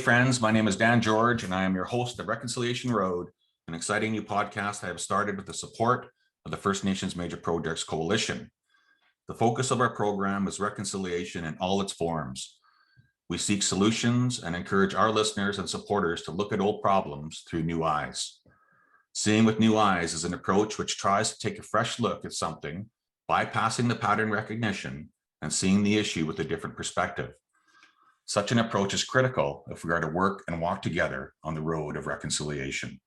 friends. My name is Dan George, and I am your host of Reconciliation Road, an exciting new podcast I have started with the support of the First Nations Major Projects Coalition. The focus of our program is reconciliation in all its forms. We seek solutions and encourage our listeners and supporters to look at old problems through new eyes. Seeing with new eyes is an approach which tries to take a fresh look at something, bypassing the pattern recognition and seeing the issue with a different perspective. Such an approach is critical if we are to work and walk together on the road of reconciliation.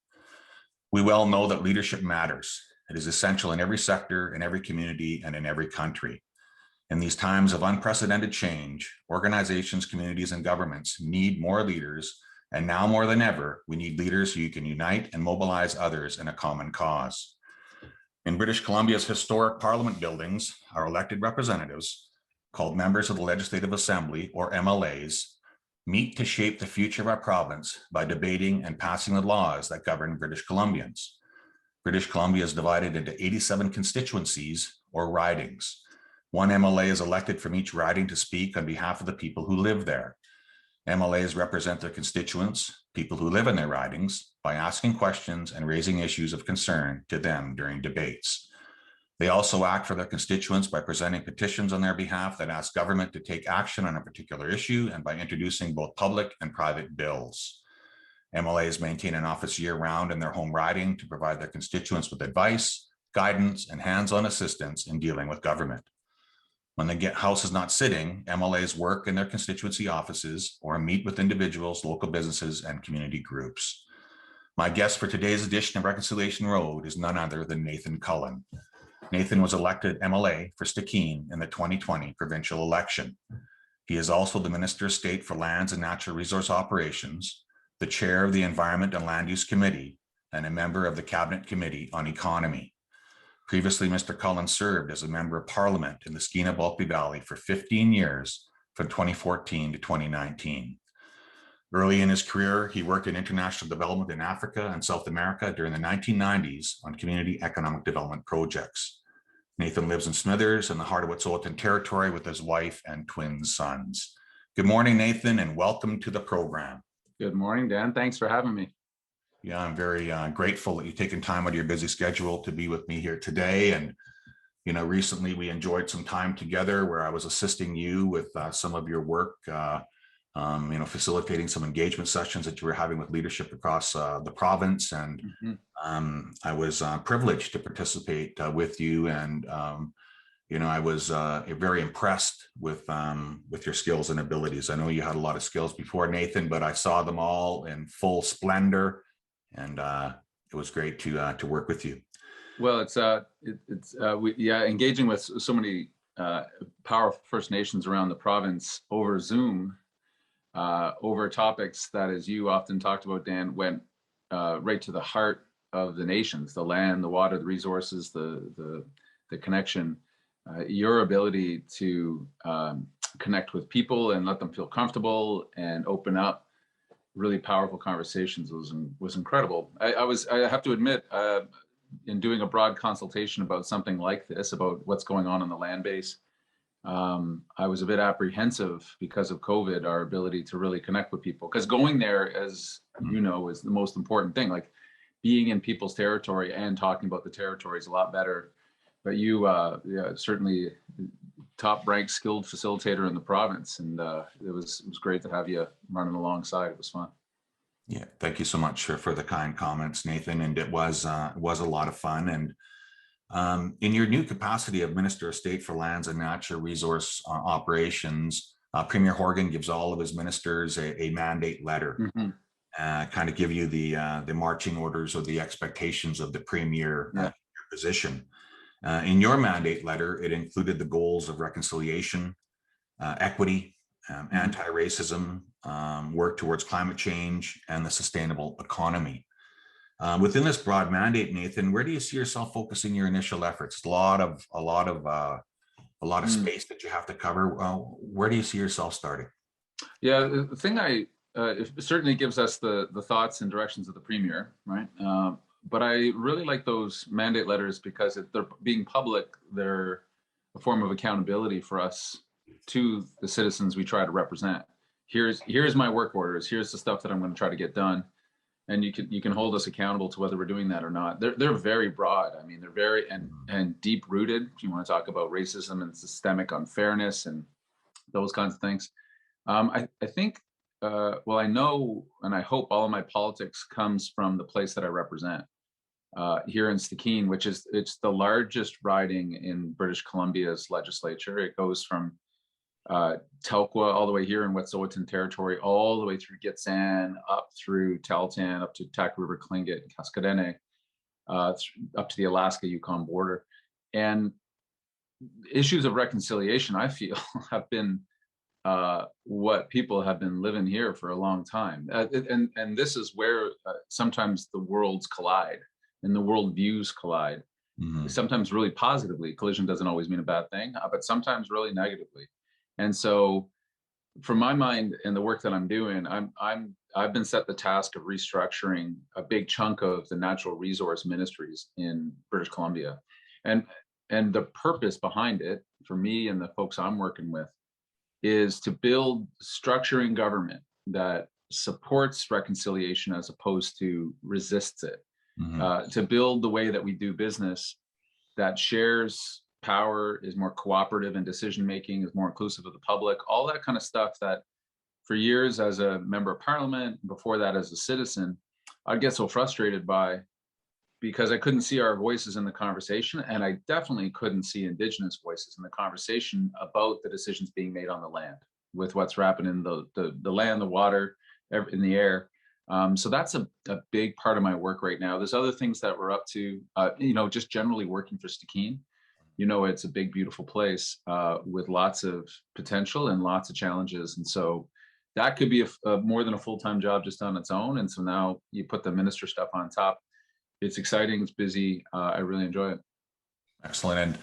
We well know that leadership matters. It is essential in every sector, in every community, and in every country. In these times of unprecedented change, organizations, communities, and governments need more leaders, and now more than ever, we need leaders who can unite and mobilize others in a common cause. In British Columbia's historic Parliament buildings, our elected representatives, called members of the Legislative Assembly, or MLAs, meet to shape the future of our province by debating and passing the laws that govern British Columbians. British Columbia is divided into 87 constituencies, or ridings. One MLA is elected from each riding to speak on behalf of the people who live there. MLAs represent their constituents, people who live in their ridings, by asking questions and raising issues of concern to them during debates. They also act for their constituents by presenting petitions on their behalf that ask government to take action on a particular issue and by introducing both public and private bills. MLAs maintain an office year-round in their home riding to provide their constituents with advice, guidance, and hands-on assistance in dealing with government. When the House is not sitting, MLAs work in their constituency offices or meet with individuals, local businesses, and community groups. My guest for today's edition of Reconciliation Road is none other than Nathan Cullen. Nathan was elected MLA for Stikine in the 2020 provincial election. He is also the Minister of State for Lands and Natural Resource Operations, the Chair of the Environment and Land Use Committee, and a member of the Cabinet Committee on Economy. Previously, Mr. Cullen served as a Member of Parliament in the Stikine Valley for 15 years, from 2014 to 2019. Early in his career, he worked in international development in Africa and South America during the 1990s on community economic development projects. Nathan lives in Smithers in the heart of Wet'suwet'en territory with his wife and twin sons. Good morning, Nathan, and welcome to the program. Good morning, Dan. Thanks for having me. Yeah, I'm very grateful that you've taken time out of your busy schedule to be with me here today. And, recently we enjoyed some time together where I was assisting you with some of your work, facilitating some engagement sessions that you were having with leadership across the province. And I was privileged to participate with you. And, I was very impressed with your skills and abilities. I know you had a lot of skills before, Nathan, but I saw them all in full splendor. And it was great to work with you. Well, engaging with so many powerful First Nations around the province over Zoom, over topics that, as you often talked about, Dan, went right to the heart of the nations: the land, the water, the resources, the connection. Your ability to connect with people and let them feel comfortable and open up really powerful conversations was incredible. I have to admit, in doing a broad consultation about something like this, about what's going on in the land base, I was a bit apprehensive because of COVID, our ability to really connect with people. Because going there, as you know, is the most important thing. Like being in people's territory and talking about the territory is a lot better. But you, certainly top-ranked, skilled facilitator in the province, and it was great to have you running alongside. It was fun. Yeah, thank you so much for the kind comments, Nathan. And it was a lot of fun. And in your new capacity of Minister of State for Lands and Natural Resource Operations, Premier Horgan gives all of his ministers a mandate letter, kind of give you the marching orders or the expectations of the Premier position. In your mandate letter, it included the goals of reconciliation, equity, anti-racism, work towards climate change, and the sustainable economy. Within this broad mandate, Nathan, where do you see yourself focusing your initial efforts? A lot of space that you have to cover. Where do you see yourself starting? Yeah, the thing it certainly gives us the thoughts and directions of the Premier, right? But I really like those mandate letters because if they're being public, they're a form of accountability for us to the citizens we try to represent. here's my work orders. Here's the stuff that I'm going to try to get done. And you can hold us accountable to whether we're doing that or not. They're very broad. I mean, they're very and deep rooted. If you want to talk about racism and systemic unfairness and those kinds of things. I think, well, I know and I hope all of my politics comes from the place that I represent here in Stikine, which it's the largest riding in British Columbia's legislature. It goes from Telkwa all the way here in Wet'suwet'en territory, all the way through Gitxsan, up through Tahltan, up to Tack River, Tlingit, Cascadene, up to the Alaska-Yukon border. And issues of reconciliation, I feel, have been what people have been living here for a long time. And this is where sometimes the worlds collide and the world views collide. Mm-hmm. Sometimes really positively. Collision doesn't always mean a bad thing, but sometimes really negatively. And so, from my mind and the work that I'm doing, I've been set the task of restructuring a big chunk of the natural resource ministries in British Columbia, and the purpose behind it for me and the folks I'm working with is to build structure in government that supports reconciliation as opposed to resists it. Mm-hmm. To build the way that we do business that shares power, is more cooperative in decision making, is more inclusive of the public, all that kind of stuff that for years as a member of parliament, before that as a citizen, I'd get so frustrated by, because I couldn't see our voices in the conversation, and I definitely couldn't see Indigenous voices in the conversation about the decisions being made on the land, with what's happening in the land, the water, in the air. So that's a big part of my work right now. There's other things that we're up to, just generally working for Stikine. It's a big, beautiful place with lots of potential and lots of challenges. And so that could be a more than a full-time job just on its own. And so now you put the minister stuff on top. It's exciting. It's busy. I really enjoy it. Excellent.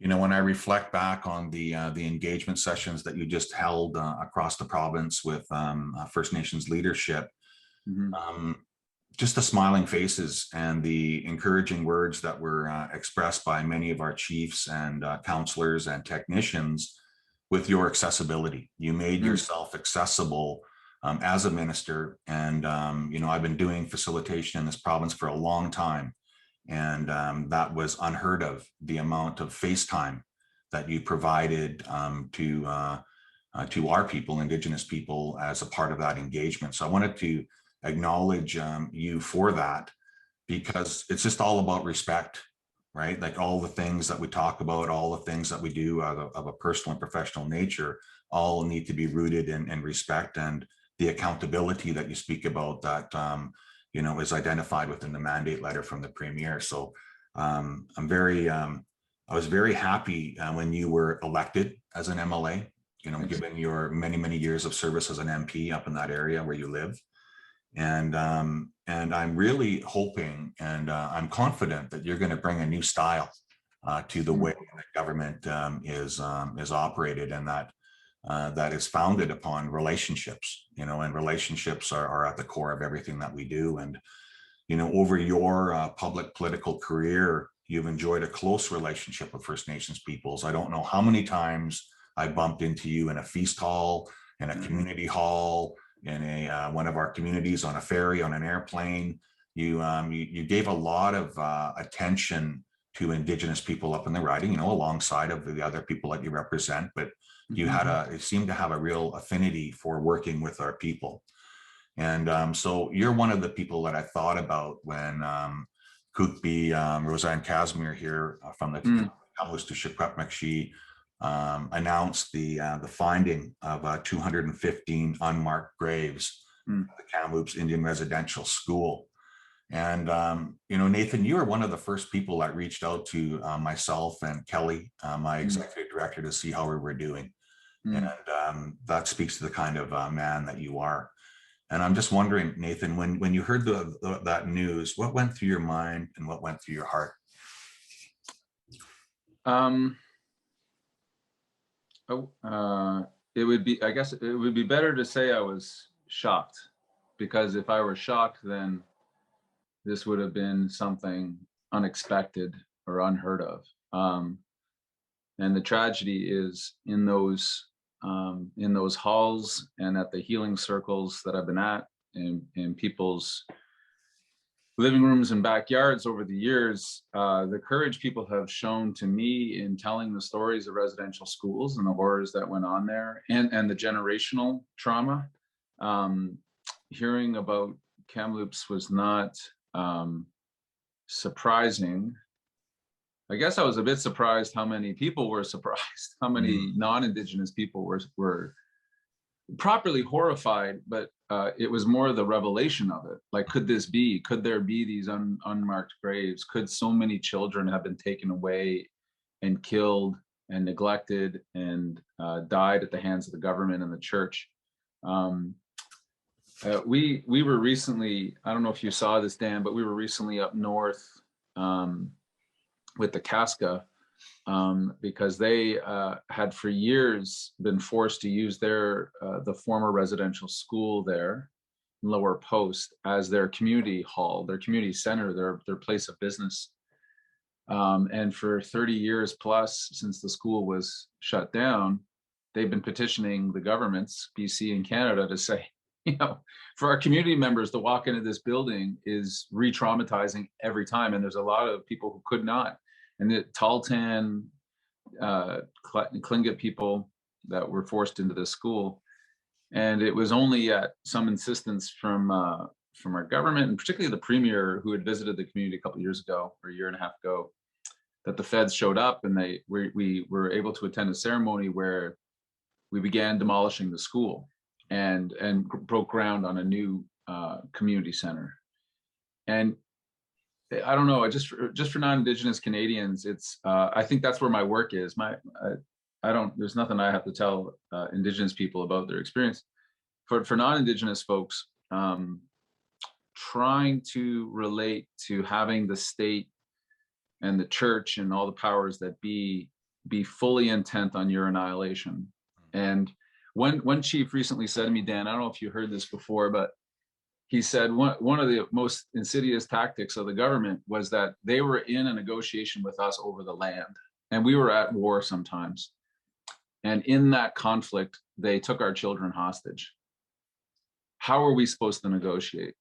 And when I reflect back on the engagement sessions that you just held across the province with First Nations leadership, mm-hmm. Just the smiling faces and the encouraging words that were expressed by many of our chiefs and counselors and technicians with your accessibility. You made yourself accessible as a minister. And, I've been doing facilitation in this province for a long time. And that was unheard of, the amount of FaceTime that you provided to our people, Indigenous people, as a part of that engagement. So I wanted to acknowledge you for that, because it's just all about respect, right? Like all the things that we talk about, all the things that we do of a personal and professional nature, all need to be rooted in respect and the accountability that you speak about that, is identified within the mandate letter from the Premier. So I was very happy when you were elected as an MLA, given your many, many years of service as an MP up in that area where you live. And I'm really hoping and I'm confident that you're going to bring a new style to the way that government is operated, and that is founded upon relationships, and relationships are at the core of everything that we do. And, over your public political career, you've enjoyed a close relationship with First Nations peoples. I don't know how many times I bumped into you in a feast hall, in a community hall, in one of our communities, on a ferry, on an airplane. You gave a lot of attention to Indigenous people up in the riding, alongside of the other people that you represent, but you seemed to have a real affinity for working with our people. And so you're one of the people that I thought about when Kukbi, Roseanne Casimir here from the Kamloops to Shikwepmekshi announced the finding of 215 unmarked graves at the Kamloops Indian Residential School. And, Nathan, you were one of the first people that reached out to myself and Kelly, my executive director, to see how we were doing. And that speaks to the kind of man that you are. And I'm just wondering, Nathan, when you heard that news, what went through your mind and what went through your heart? I guess it would be better to say I was shocked, because if I were shocked, then this would have been something unexpected or unheard of. And the tragedy is in those in those halls and at the healing circles that I've been at, and in people's living rooms and backyards over the years, the courage people have shown to me in telling the stories of residential schools and the horrors that went on there, and the generational trauma. Hearing about Kamloops was not surprising. I guess I was a bit surprised how many people were surprised, how many non-Indigenous people were properly horrified, but it was more the revelation of it. Like, could there be these unmarked graves? Could so many children have been taken away and killed and neglected and died at the hands of the government and the church? We were recently, I don't know if you saw this, Dan, but we were recently up north with the Casca, because they had for years been forced to use the former residential school there, Lower Post, as their community hall, their community center, their place of business. And for 30 years plus, since the school was shut down, they've been petitioning the governments, BC and Canada, to say, for our community members to walk into this building is re-traumatizing every time. And there's a lot of people who could not. And the Tahltan, Tlingit people that were forced into this school. And it was only at some insistence from our government, and particularly the premier, who had visited the community a couple of years ago, or a year and a half ago, that the feds showed up, and we were able to attend a ceremony where we began demolishing the school and broke ground on a new community center. And I don't know, just for non-Indigenous Canadians, it's I think that's where my work is. There's nothing I have to tell Indigenous people about their experience. For non-Indigenous folks, trying to relate to having the state and the church and all the powers that be fully intent on your annihilation. And one chief recently said to me, Dan, I don't know if you heard this before, but he said one of the most insidious tactics of the government was that they were in a negotiation with us over the land, and we were at war sometimes. And in that conflict, they took our children hostage. How are we supposed to negotiate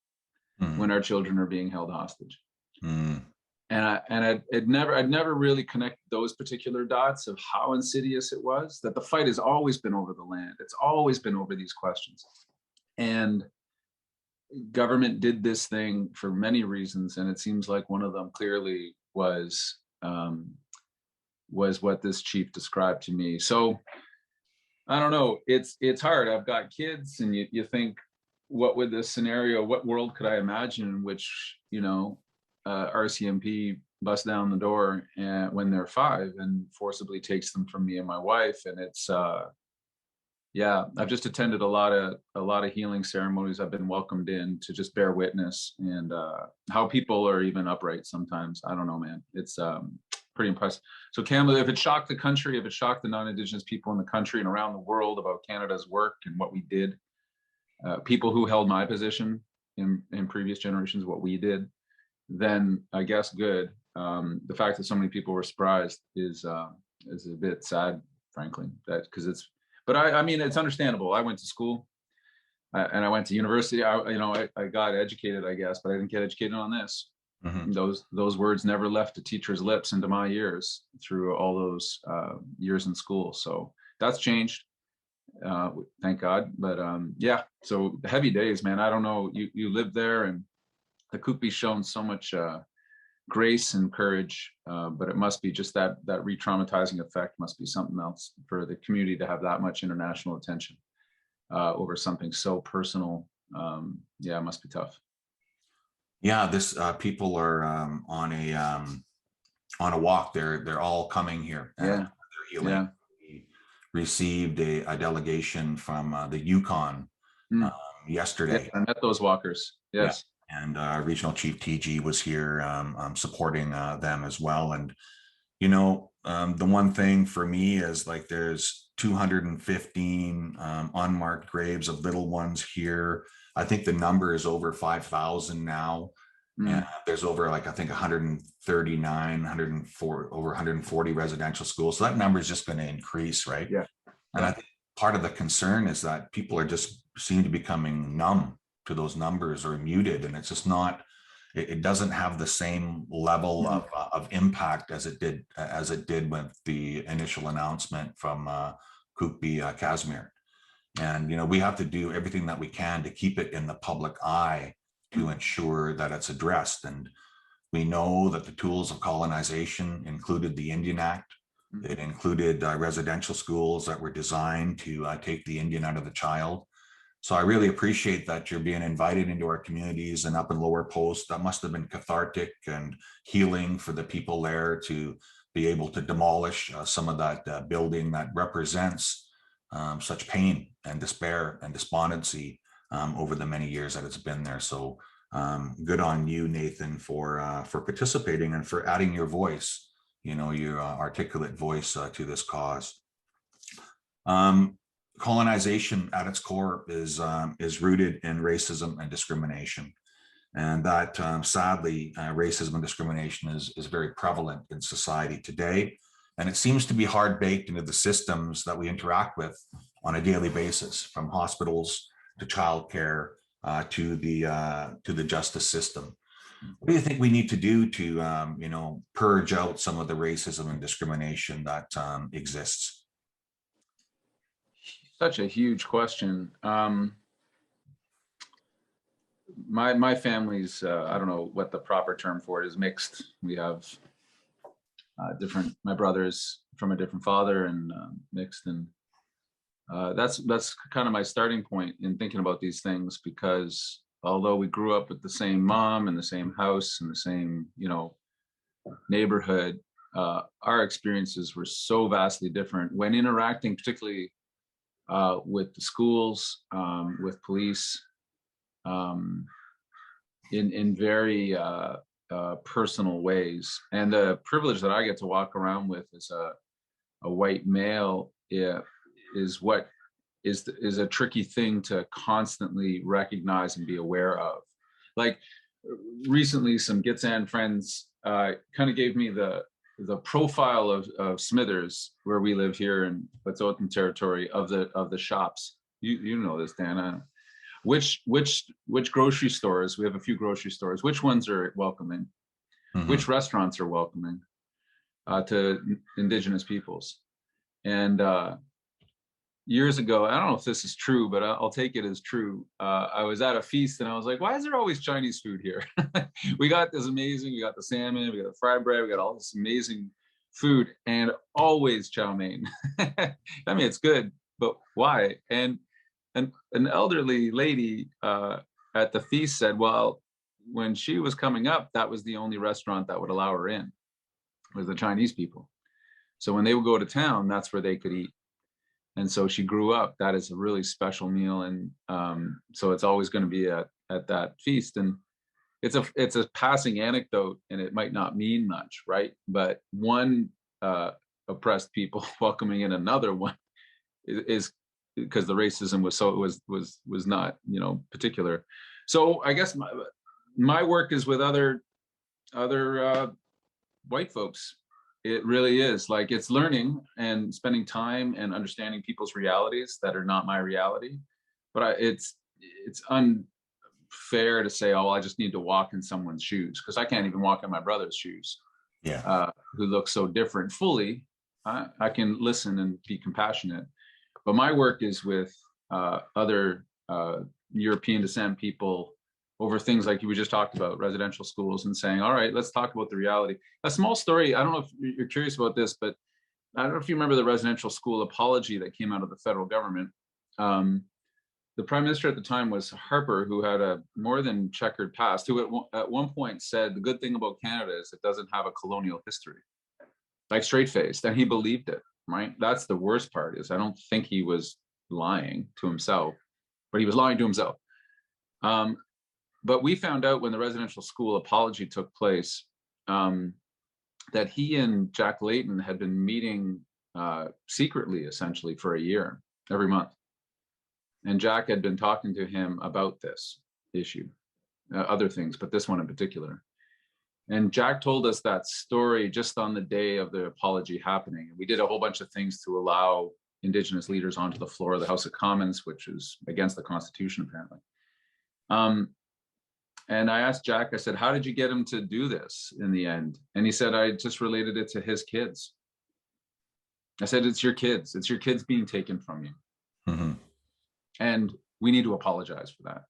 when our children are being held hostage? And I'd never really connected those particular dots of how insidious it was, that the fight has always been over the land. It's always been over these questions. And government did this thing for many reasons, and it seems like one of them clearly was what this chief described to me. So I don't know, it's hard. I've got kids, and you think, what would this scenario, what world could I imagine in which RCMP busts down the door when they're 5 and forcibly takes them from me and my wife? And it's I've just attended a lot of healing ceremonies. I've been welcomed in to just bear witness, and how people are even upright sometimes. I don't know, man. It's pretty impressive. So Kamloops, if it shocked the country, if it shocked the non-Indigenous people in the country and around the world about Canada's work and what we did, people who held my position in previous generations, what we did, then I guess good. The fact that so many people were surprised is a bit sad, frankly. But I mean, it's understandable. I went to school and I went to university. I got educated, I guess, but I didn't get educated on this. Those words never left a teacher's lips into my ears through all those years in school. So that's changed, thank God. But so heavy days, man. I don't know. You lived there, and the Kupi's shown so much grace and courage, but it must be just that re-traumatizing effect must be something else for the community to have that much international attention over something so personal. It must be tough. Yeah, this people are on a walk. They're all coming here. They're healing. Yeah. We received a delegation from the Yukon yesterday. I met those walkers. Yes. Yeah. And Regional Chief TG was here supporting them as well. And, the one thing for me is, like, there's 215 unmarked graves of little ones here. I think the number is over 5,000 now. And there's over, I think 139, 104, over 140 residential schools. So that number is just going to increase, right? Yeah. And part of the concern is that people are just seem to be becoming numb to those numbers or muted, and it's just not. It doesn't have the same level of impact as it did with the initial announcement from Kupi Casimir. And we have to do everything that we can to keep it in the public eye to ensure that it's addressed. And we know that the tools of colonization included the Indian Act. It included residential schools that were designed to take the Indian out of the child. So I really appreciate that you're being invited into our communities and up in Lower Post. That must have been cathartic and healing for the people there to be able to demolish some of that building that represents such pain and despair and despondency over the many years that it's been there. So good on you, Nathan, for participating and for adding your voice, your articulate voice to this cause. Colonization at its core is rooted in racism and discrimination. And that sadly, racism and discrimination is very prevalent in society today. And it seems to be hard baked into the systems that we interact with on a daily basis, from hospitals to childcare to the justice system. What do you think we need to do to purge out some of the racism and discrimination that exists? Such a huge question. My family's, I don't know what the proper term for it is, mixed. We have my brother's from a different father and mixed. And that's kind of my starting point in thinking about these things, because although we grew up with the same mom and the same house and the same, neighborhood, our experiences were so vastly different when interacting, particularly with the schools, with police, in very personal ways. And the privilege that I get to walk around with as a white male is what is a tricky thing to constantly recognize and be aware of. Like recently, some Gitxsan friends kind of gave me the profile of Smithers, where we live here in Wet'suwet'en territory, of the shops. You know this, Dan. Which grocery stores? We have a few grocery stores. Which ones are welcoming? Mm-hmm. Which restaurants are welcoming to Indigenous peoples? And years ago, I don't know if this is true, but I'll take it as true. I was at a feast and I was like, why is there always Chinese food here? We got this amazing, we got the salmon, we got the fried bread, we got all this amazing food, and always chow mein. I mean, it's good, but why? And an elderly lady at the feast said, well, when she was coming up, that was the only restaurant that would allow her in, was the Chinese people. So when they would go to town, that's where they could eat. And so she grew up, that is a really special meal. And so it's always going to be at that feast. And it's a passing anecdote, and it might not mean much, right? But one oppressed people welcoming in another one is because the racism was not, particular. So I guess my work is with other white folks. It really is, like, it's learning and spending time and understanding people's realities that are not my reality. But it's unfair to say, oh, I just need to walk in someone's shoes, because I can't even walk in my brother's shoes. Yeah, who looks so different fully. I can listen and be compassionate. But my work is with other European descent people over things like we just talked about, residential schools, and saying, all right, let's talk about the reality. A small story, I don't know if you're curious about this, but I don't know if you remember the residential school apology that came out of the federal government. The prime minister at the time was Harper, who had a more than checkered past, who at one point said, the good thing about Canada is it doesn't have a colonial history, like straight-faced, and he believed it. Right? That's the worst part, is I don't think he was lying to himself, but he was lying to himself. But we found out when the residential school apology took place that he and Jack Layton had been meeting secretly, essentially, for a year, every month. And Jack had been talking to him about this issue, other things, but this one in particular. And Jack told us that story just on the day of the apology happening. We did a whole bunch of things to allow, Indigenous leaders onto the floor of the House of Commons, which is against the Constitution, apparently. And I asked Jack, I said, how did you get him to do this in the end? And he said, I just related it to his kids. I said, it's your kids. It's your kids being taken from you. Mm-hmm. And we need to apologize for that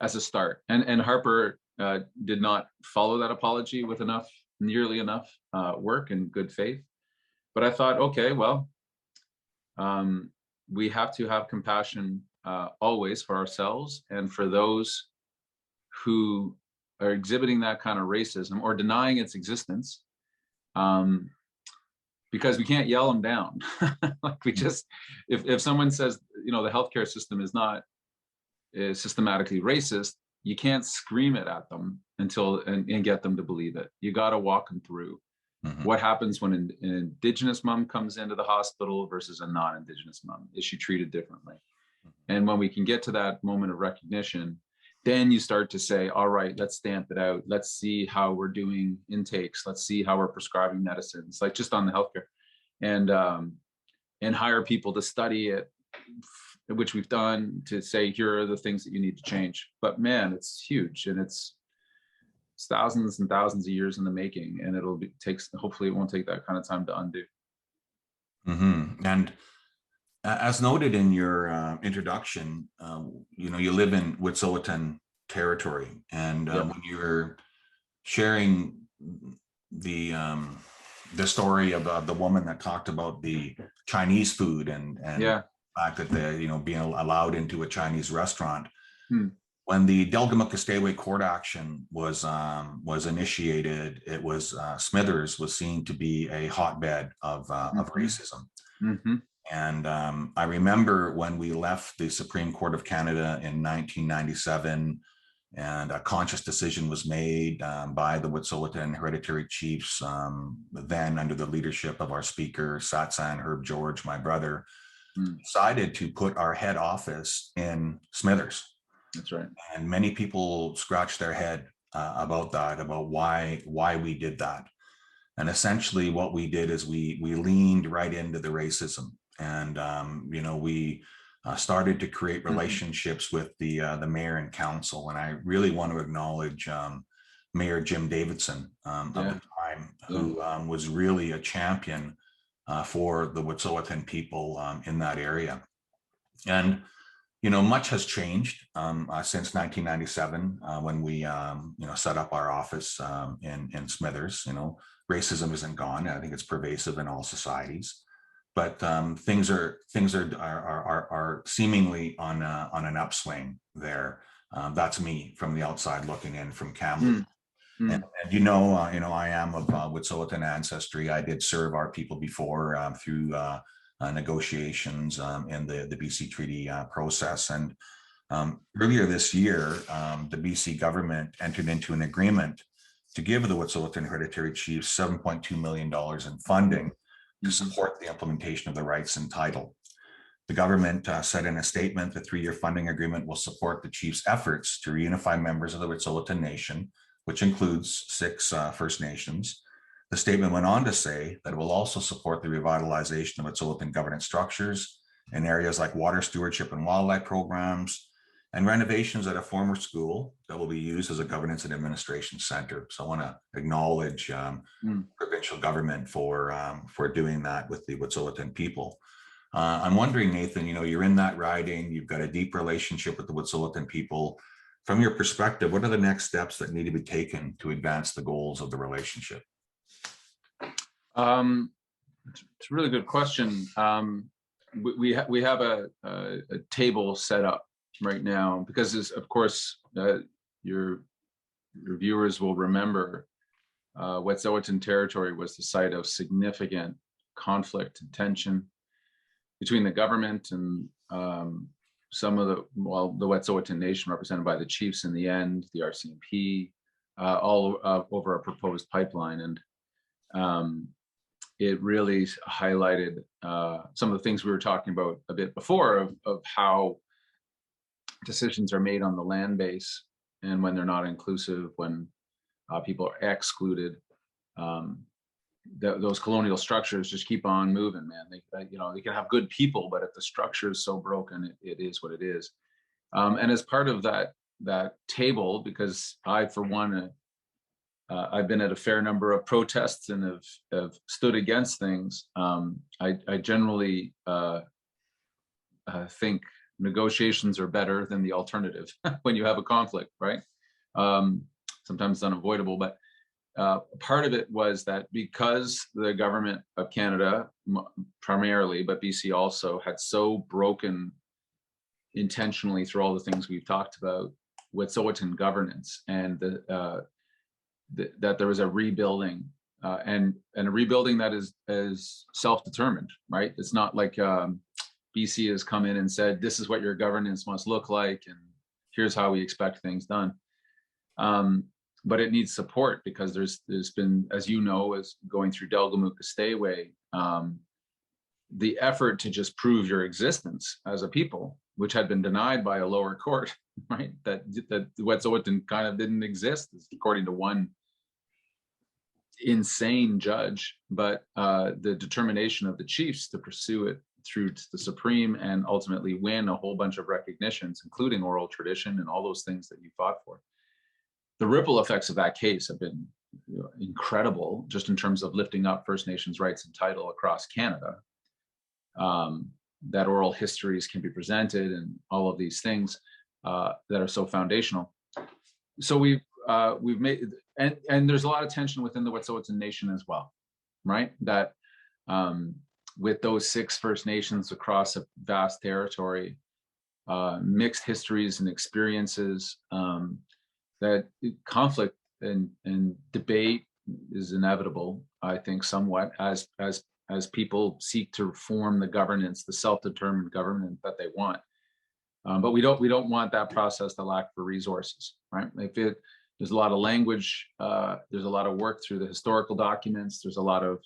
as a start. And Harper did not follow that apology with nearly enough work and good faith. But I thought, okay, well, we have to have compassion always for ourselves and for those who are exhibiting that kind of racism or denying its existence, because we can't yell them down. Like we just, if someone says, the healthcare system is systematically racist, you can't scream it at them and get them to believe it. You got to walk them through. Mm-hmm. What happens when an Indigenous mom comes into the hospital versus a non-Indigenous mom? Is she treated differently? Mm-hmm. And when we can get to that moment of recognition, then you start to say, all right, let's stamp it out. Let's see how we're doing intakes. Let's see how we're prescribing medicines, like just on the healthcare, and hire people to study it, which we've done, to say, here are the things that you need to change. But man, it's huge, and it's thousands and thousands of years in the making, and hopefully it won't take that kind of time to undo. Mm-hmm. And as noted in your introduction, you live in Wet'suwet'en territory, and Yep. when you're sharing the story about the woman that talked about the Chinese food and yeah. the fact that they being allowed into a Chinese restaurant. When the Delgamuukwa court action was initiated, it was Smithers was seen to be a hotbed of racism. Mm-hmm. And I remember when we left the Supreme Court of Canada in 1997, and a conscious decision was made by the Wet'suwet'en hereditary chiefs, then under the leadership of our speaker, Satsan Herb George, my brother, decided to put our head office in Smithers. That's right. And many people scratched their head about that, about why we did that. And essentially what we did is we leaned right into the racism. And, we started to create relationships with the mayor and council. And I really want to acknowledge Mayor Jim Davidson of the time, who was really a champion for the Wet'suwet'en people in that area. And much has changed since 1997 when we, set up our office in Smithers. Racism isn't gone. I think it's pervasive in all societies, but things are seemingly on an upswing there. That's me from the outside looking in from Kamloops. And I am of Wet'suwet'en ancestry. I did serve our people before through negotiations in the BC Treaty process. And earlier this year, the BC government entered into an agreement to give the Wet'suwet'en hereditary chiefs $7.2 million in funding to support the implementation of the rights and title. The government said in a statement, the 3-year funding agreement will support the chiefs' efforts to reunify members of the Wet'suwet'en Nation, which includes 6 First Nations. The statement went on to say that it will also support the revitalization of Wet'suwet'en governance structures in areas like water stewardship and wildlife programs, and renovations at a former school that will be used as a governance and administration center. So I want to acknowledge provincial government for doing that with the Wet'suwet'en people. I'm wondering, Nathan, you're in that riding, you've got a deep relationship with the Wet'suwet'en people. From your perspective, what are the next steps that need to be taken to advance the goals of the relationship? It's a really good question. We have a table set up right now because, of course, your viewers will remember Wet'suwet'en territory was the site of significant conflict and tension between the government and the Wet'suwet'en Nation, represented by the chiefs in the end, the RCMP, all over a proposed pipeline. And it really highlighted some of the things we were talking about a bit before of how decisions are made on the land base, and when they're not inclusive, when people are excluded, those colonial structures just keep on moving, man. They can have good people, but if the structure is so broken, it is what it is. And as part of that table, because I, for one, I've been at a fair number of protests and have stood against things. I generally think negotiations are better than the alternative when you have a conflict, right? Sometimes it's unavoidable, but part of it was that because the government of Canada primarily, but BC also, had so broken intentionally through all the things we've talked about Wet'suwet'en governance, and that there was a rebuilding and a rebuilding that is self-determined, right? It's not like BC has come in and said, this is what your governance must look like, and here's how we expect things done. But it needs support because there's been, as you know, as going through Delgamuukw Stay-Away, the effort to just prove your existence as a people, which had been denied by a lower court, right? That Wet'suwet'en kind of didn't exist, according to one insane judge, but the determination of the chiefs to pursue it through to the Supreme and ultimately win a whole bunch of recognitions, including oral tradition and all those things that you fought for. The ripple effects of that case have been incredible, just in terms of lifting up First Nations rights and title across Canada. That oral histories can be presented and all of these things that are so foundational. So we've made, and there's a lot of tension within the Wet'suwet'en Nation as well, right? That with those 6 First Nations across a vast territory, mixed histories and experiences, that conflict and debate is inevitable, I think, somewhat, as people seek to form the governance, the self-determined government that they want. But we don't want that process to lack for resources, right? There's a lot of language, there's a lot of work through the historical documents, there's a lot of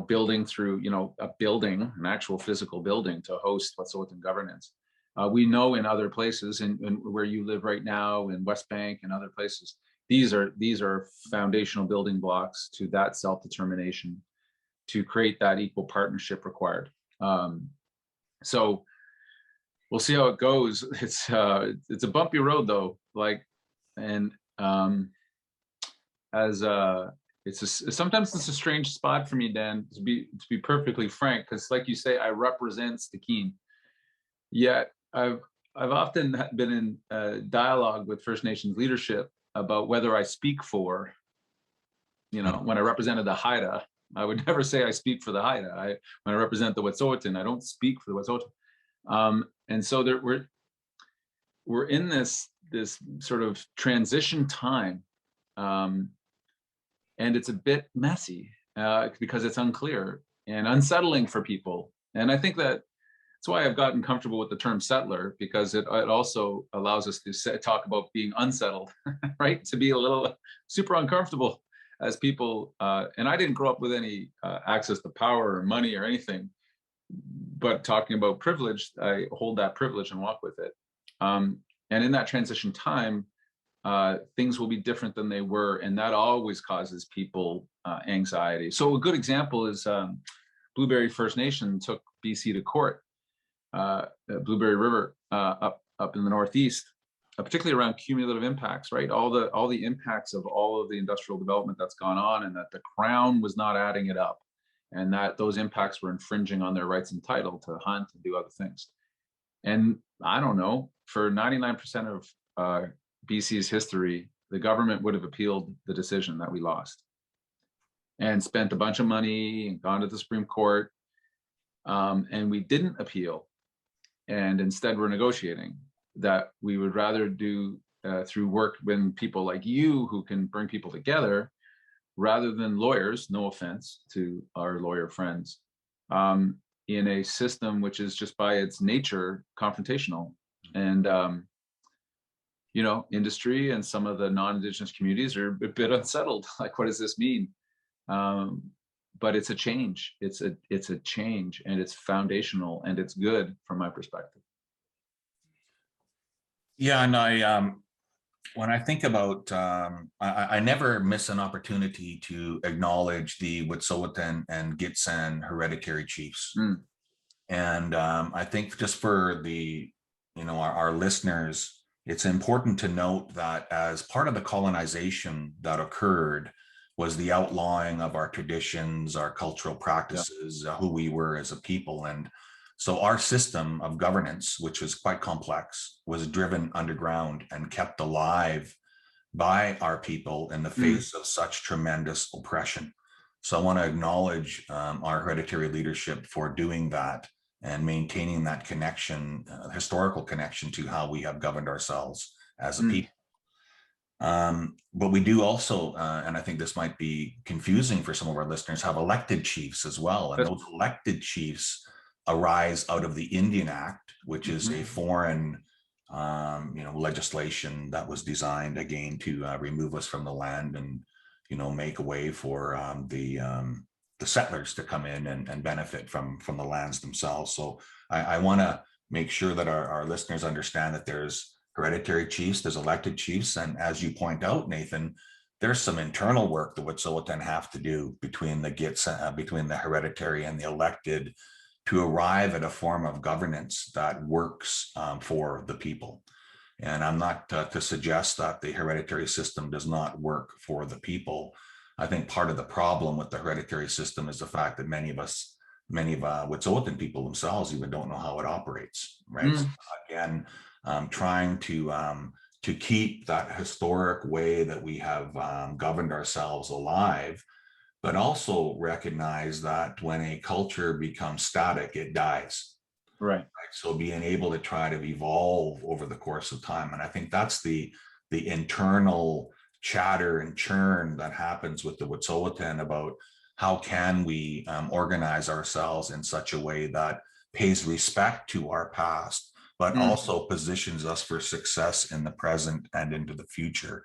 building through an actual physical building to host Wet'suwet'en governance. We know in other places, and where you live right now, in West Bank and other places, these are foundational building blocks to that self-determination, to create that equal partnership required. So we'll see how it goes. It's a bumpy road though, sometimes it's a strange spot for me, Dan, to be perfectly frank, because like you say, I represent Stikine. Yet I've often been in dialogue with First Nations leadership about whether I speak for, when I represented the Haida, I would never say I speak for the Haida. When I represent the Wet'suwet'en, I don't speak for the Wet'suwet'en. And so we're in this sort of transition time, and it's a bit messy because it's unclear and unsettling for people. And I think that's why I've gotten comfortable with the term settler, because it also allows us to talk about being unsettled, right? To be a little super uncomfortable as people. And I didn't grow up with any access to power or money or anything, but talking about privilege, I hold that privilege and walk with it. And in that transition time, things will be different than they were, and that always causes people anxiety. So a good example is Blueberry First Nation took BC to court, Blueberry River up in the Northeast, particularly around cumulative impacts, right? All the impacts of all of the industrial development that's gone on, and that the Crown was not adding it up, and that those impacts were infringing on their rights and title to hunt and do other things. And I don't know, for 99% of BC's history, the government would have appealed the decision that we lost, and spent a bunch of money and gone to the Supreme Court, and we didn't appeal. And instead we're negotiating that we would rather do through work when people like you, who can bring people together, rather than lawyers, no offense to our lawyer friends, in a system which is just by its nature confrontational. And industry and some of the non-Indigenous communities are a bit unsettled. Like, what does this mean? But it's a change. It's a change, and it's foundational, and it's good from my perspective. Yeah, and When I think about, I never miss an opportunity to acknowledge the Wet'suwet'en and Gitxsan hereditary chiefs. Mm, And I think just for our listeners, it's important to note that as part of the colonization that occurred was the outlawing of our traditions, our cultural yeah. practices, who we were as a people. And so our system of governance, which was quite complex, was driven underground and kept alive by our people in the Mm, face of such tremendous oppression. So I want to acknowledge our hereditary leadership for doing that and maintaining that connection, historical connection to how we have governed ourselves as a mm. people. But we do also, and I think this might be confusing for some of our listeners, have elected chiefs as well. And That's, those elected chiefs arise out of the Indian Act, which is mhm. a foreign, legislation that was designed again to remove us from the land and, make a way for the settlers to come in and benefit from the lands themselves. So I want to make sure that our listeners understand that there's hereditary chiefs, there's elected chiefs, and as you point out, Nathan, there's some internal work that Wet'suwet'en have to do between between the hereditary and the elected to arrive at a form of governance that works for the people. And I'm not to suggest that the hereditary system does not work for the people. I think part of the problem with the hereditary system is the fact that many of Wet'suwet'en people themselves even don't know how it operates, right? So Mm. again, trying to keep that historic way that we have governed ourselves alive, but also recognize that when a culture becomes static, it dies. Right. Right? So being able to try to evolve over the course of time, and I think that's the internal chatter and churn that happens with the Wet'suwet'en about how can we organize ourselves in such a way that pays respect to our past, but Mm. also positions us for success in the present and into the future.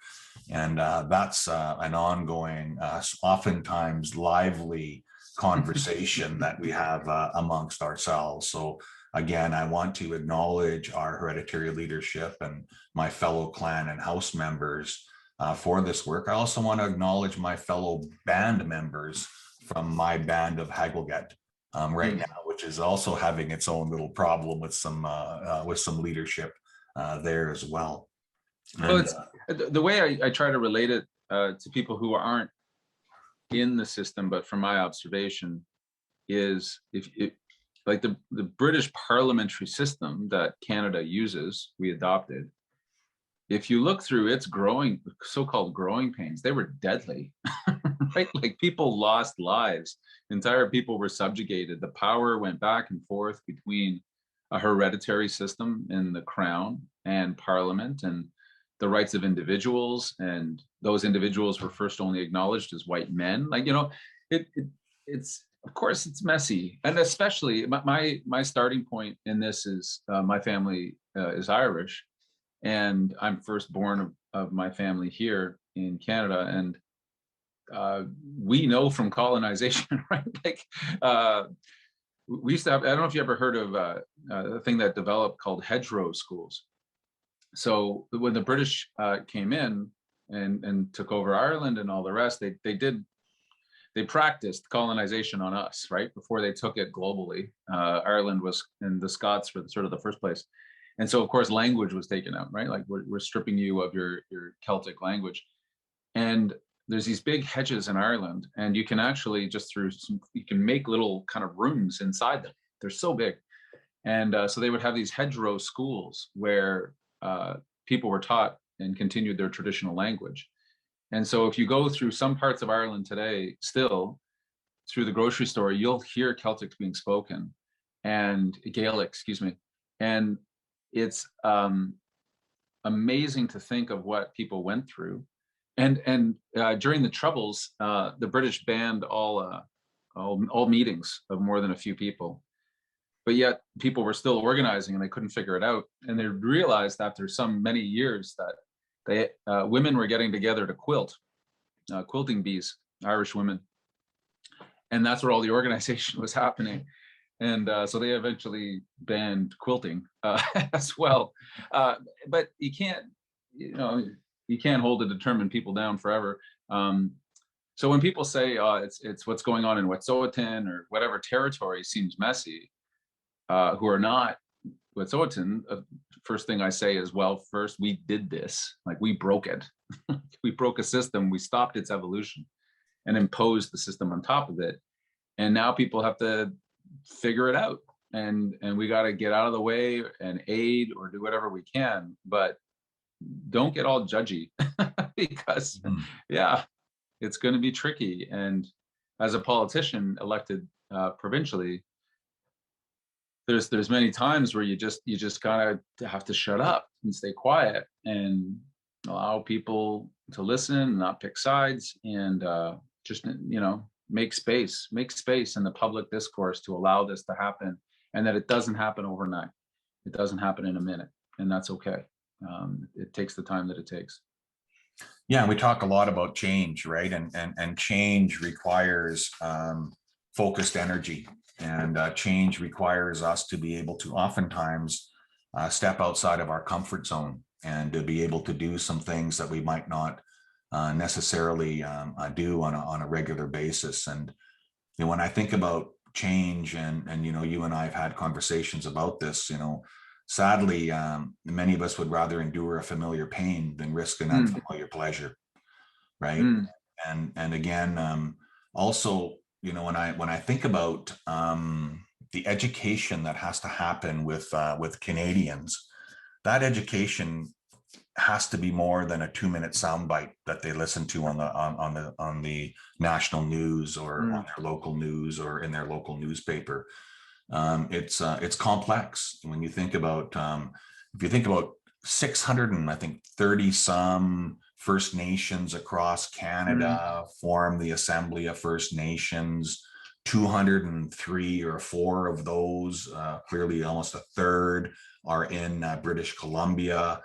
And that's an ongoing, oftentimes lively conversation that we have amongst ourselves. So again, I want to acknowledge our hereditary leadership and my fellow clan and house members for this work. I also want to acknowledge my fellow band members from my band of Hagelget right Mm. now, which is also having its own little problem with some leadership there as well. Well, And it's the way I try to relate it to people who aren't in the system, but from my observation, is if it, like the British parliamentary system that Canada uses, we adopted. If you look through its growing, so-called growing pains, they were deadly, right? Like people lost lives, entire people were subjugated. The power went back and forth between a hereditary system in the crown and parliament, and the rights of individuals. And those individuals were first only acknowledged as white men. Like, it's, of course, it's messy. And especially my starting point in this is my family is Irish, and I'm firstborn of my family here in Canada, and we know from colonization, right? Like we used to have. I don't know if you ever heard of a thing that developed called hedgerow schools. So when the British came in and took over Ireland and all the rest, they practiced colonization on us, right? Before they took it globally. Ireland was, and the Scots were sort of the first place. And so, of course, language was taken out, right? Like we're stripping you of your Celtic language. And there's these big hedges in Ireland, and you can actually just you can make little kind of rooms inside them. They're so big. And so they would have these hedgerow schools where people were taught and continued their traditional language. And so if you go through some parts of Ireland today, still through the grocery store, you'll hear Celtic being spoken and Gaelic, excuse me. And it's amazing to think of what people went through. And during the Troubles, the British banned all meetings of more than a few people. But yet people were still organizing and they couldn't figure it out. And they realized after some many years that women were getting together to quilt, quilting bees, Irish women, and that's where all the organization was happening. And so they eventually banned quilting as well. But you can't, you know, you can't hold to determine people down forever. So when people say it's what's going on in Wet'suwet'en or whatever territory seems messy, who are not Wet'suwet'en, first thing I say is, well, first we did this, like we broke it. We broke a system, we stopped its evolution and imposed the system on top of it. And now people have to figure it out. And we got to get out of the way and aid or do whatever we can. But don't get all judgy because, yeah, it's going to be tricky. And as a politician elected provincially, there's many times where you just kind of have to shut up and stay quiet and allow people to listen and not pick sides, and just make space in the public discourse to allow this to happen, and that it doesn't happen overnight. It doesn't happen in a minute, and that's okay. It takes the time that it takes. Yeah, we talk a lot about change, right? And change requires focused energy, and change requires us to be able to oftentimes step outside of our comfort zone and to be able to do some things that we might not necessarily do on a regular basis. And when I think about change, and you and I have had conversations about this, sadly, many of us would rather endure a familiar pain than risk an unfamiliar pleasure, right? And again, also, when I think about the education that has to happen with Canadians, that education has to be more than a 2-minute soundbite that they listen to on the national news or on their local news or in their local newspaper. It's complex when you think about if you think about 600 and I think 30 some First Nations across Canada form the Assembly of First Nations. 203 or 4 of those, clearly almost a third, are in British Columbia.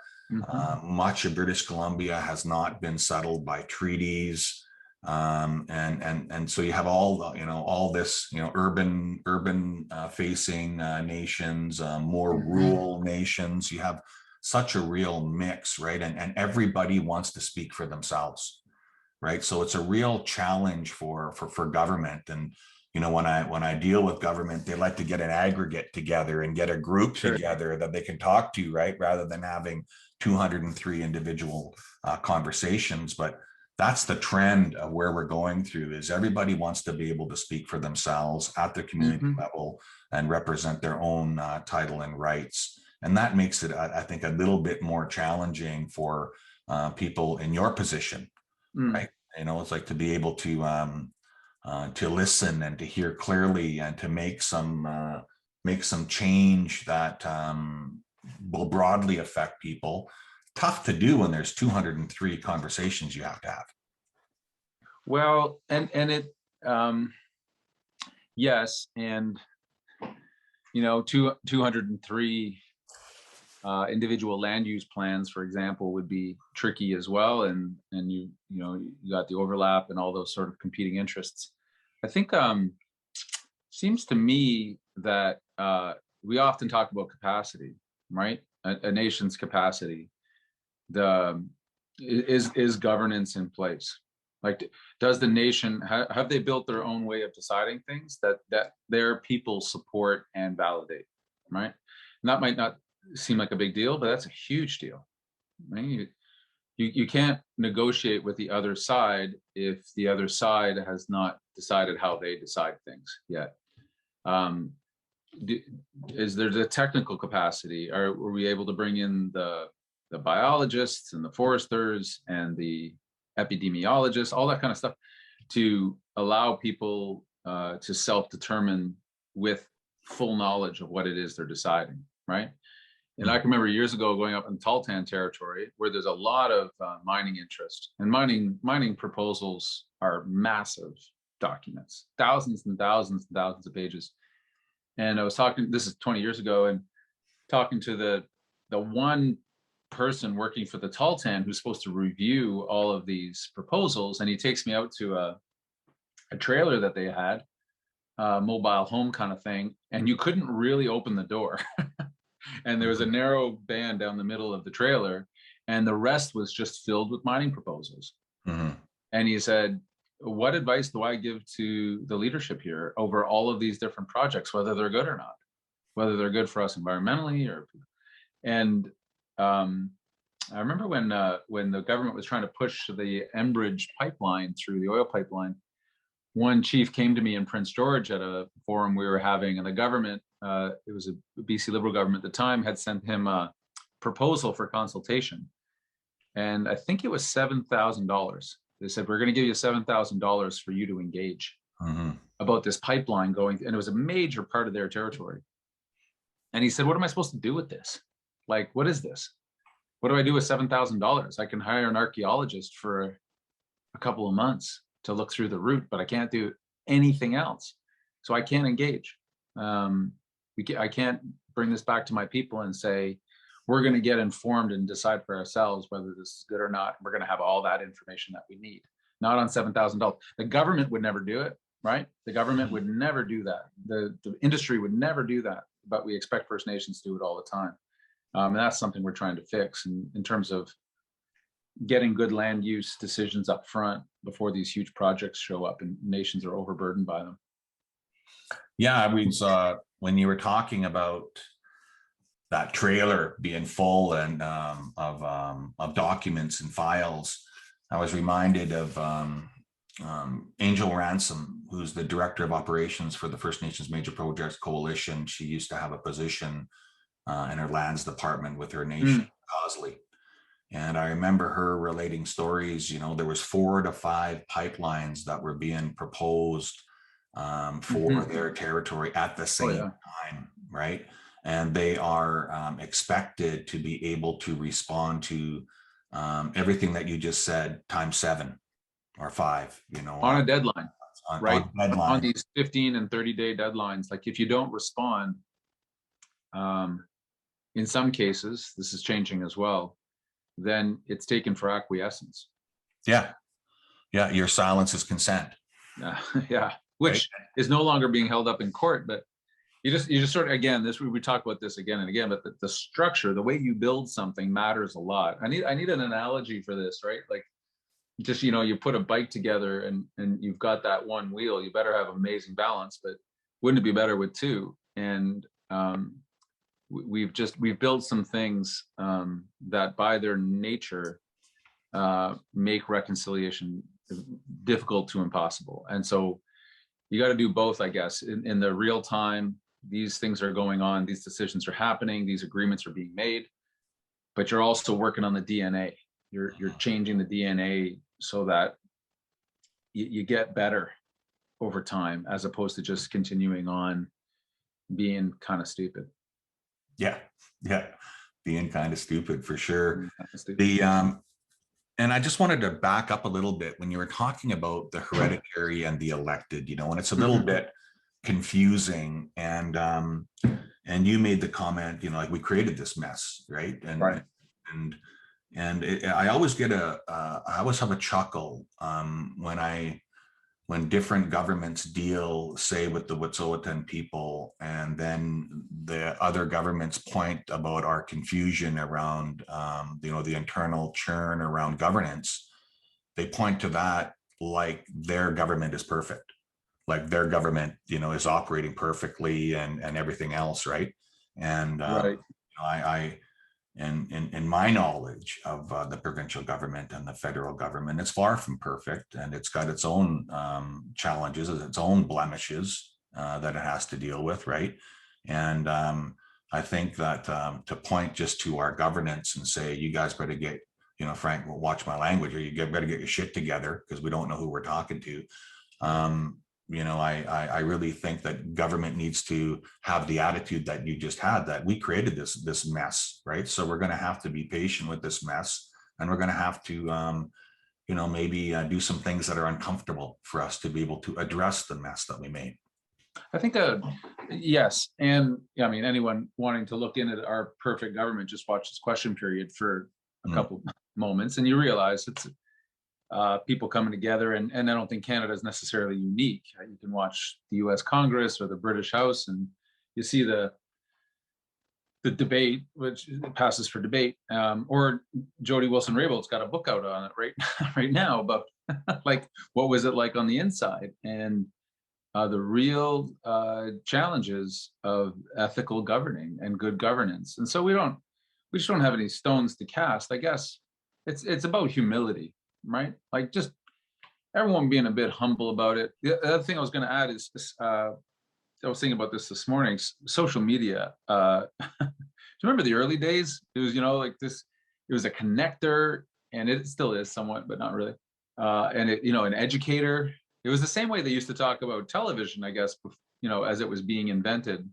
Much of British Columbia has not been settled by treaties, and so you have all this urban facing nations, more rural nations. You have such a real mix, right? And everybody wants to speak for themselves, right? So it's a real challenge for government. And when I deal with government, they like to get an aggregate together and get a group together that they can talk to, right? Rather than having 203 individual conversations. But that's the trend of where we're going through, is everybody wants to be able to speak for themselves at the community level and represent their own title and rights. And that makes it, I think, a little bit more challenging for people in your position, right? It's like to be able to listen and to hear clearly and to make some change that will broadly affect people. Tough to do when there's 203 conversations you have to have. Well, and it yes, and 203 individual land use plans, for example, would be tricky as well, and you got the overlap and all those sort of competing interests. I think seems to me that we often talk about capacity, right? A nation's capacity. Is governance in place? Like, does the nation have they built their own way of deciding things that their people support and validate, right? And that might not seem like a big deal, but that's a huge deal, right? You can't negotiate with the other side if the other side has not decided how they decide things yet. Is there the technical capacity? Were we able to bring in the biologists and the foresters and the epidemiologists, all that kind of stuff, to allow people to self-determine with full knowledge of what it is they're deciding, right? And I can remember years ago going up in Tahltan territory where there's a lot of mining interest, and mining proposals are massive documents, thousands and thousands and thousands of pages. And I was talking, this is 20 years ago, and talking to the one person working for the Tahltan who's supposed to review all of these proposals, and he takes me out to a trailer that they had, a mobile home kind of thing, and you couldn't really open the door. And there was a narrow band down the middle of the trailer, and the rest was just filled with mining proposals. Mm-hmm. And he said, what advice do I give to the leadership here over all of these different projects, whether they're good or not, whether they're good for us environmentally or, and I remember when the government was trying to push the Enbridge pipeline through the oil pipeline, one chief came to me in Prince George at a forum we were having, and the government, it was a BC Liberal government at the time, had sent him a proposal for consultation. And I think it was $7,000. They said, we're going to give you $7,000 for you to engage about this pipeline going, and it was a major part of their territory. And he said, what am I supposed to do with this? Like, what is this? What do I do with $7,000? I can hire an archaeologist for a couple of months to look through the route, but I can't do anything else. So I can't engage. I can't bring this back to my people and say, we're going to get informed and decide for ourselves whether this is good or not. We're going to have all that information that we need, not on $7,000. The government would never do it, right? The government would never do that. The industry would never do that, but we expect First Nations to do it all the time. And that's something we're trying to fix in terms of getting good land use decisions up front before these huge projects show up and nations are overburdened by them. Yeah, I mean, when you were talking about that trailer being full and of documents and files, I was reminded of Angel Ransom, who's the director of operations for the First Nations Major Projects Coalition. She used to have a position in her lands department with her nation, Cosley. And I remember her relating stories. You know, there was 4 to 5 pipelines that were being proposed for their territory at the same time, right? And they are expected to be able to respond to everything that you just said times 7 or 5, you know, on a deadline, right? On deadline. On these 15 and 30-day deadlines. Like if you don't respond, in some cases, this is changing as well, then it's taken for acquiescence. Yeah. Yeah. Your silence is consent. Yeah. Which is no longer being held up in court, but you just sort of, again, we talk about this again and again, but the structure, the way you build something matters a lot. I need an analogy for this, right? Like just, you know, you put a bike together and you've got that one wheel, you better have amazing balance, but wouldn't it be better with 2? And we've built some things that by their nature make reconciliation difficult to impossible. And so you got to do both, I guess. In the real time, these things are going on, these decisions are happening, these agreements are being made, but you're also working on the DNA. You're changing the DNA so that you get better over time, as opposed to just continuing on being kind of stupid. Yeah, being kind of stupid for sure. Stupid. And I just wanted to back up a little bit when you were talking about the hereditary and the elected, you know, and it's a little bit confusing. And you made the comment, you know, like we created this mess, right? And I always get I always have a chuckle when different governments deal, say, with the Wet'suwet'en people, and then the other governments point about our confusion around, you know, the internal churn around governance. They point to that like their government is perfect, like their government, you know, is operating perfectly and everything else, right? And right. You know, in my knowledge of the provincial government and the federal government, it's far from perfect, and it's got its own challenges, its own blemishes that it has to deal with, right? And I think that to point just to our governance and say, you guys better get, you know, Frank, watch my language, or you better get your shit together because we don't know who we're talking to. You know, I really think that government needs to have the attitude that you just had, that we created this mess, right? So we're going to have to be patient with this mess, and we're going to have to, you know, maybe do some things that are uncomfortable for us to be able to address the mess that we made. I think, yes. And I mean, anyone wanting to look in at our perfect government, just watch this question period for a couple moments, and you realize it's people coming together. And I don't think Canada is necessarily unique. You can watch the US Congress or the British House, and you see the the debate, which passes for debate, or Jody Wilson-Raybould's got a book out on it right now about like what was it like on the inside, and the real challenges of ethical governing and good governance. And so we just don't have any stones to cast. I guess it's about humility, right? Like just everyone being a bit humble about it. The other thing I was going to add is I was thinking about this morning. Social media. Do you remember the early days? It was, like this. It was a connector, and it still is somewhat, but not really. And it, an educator. It was the same way they used to talk about television, I guess. As it was being invented,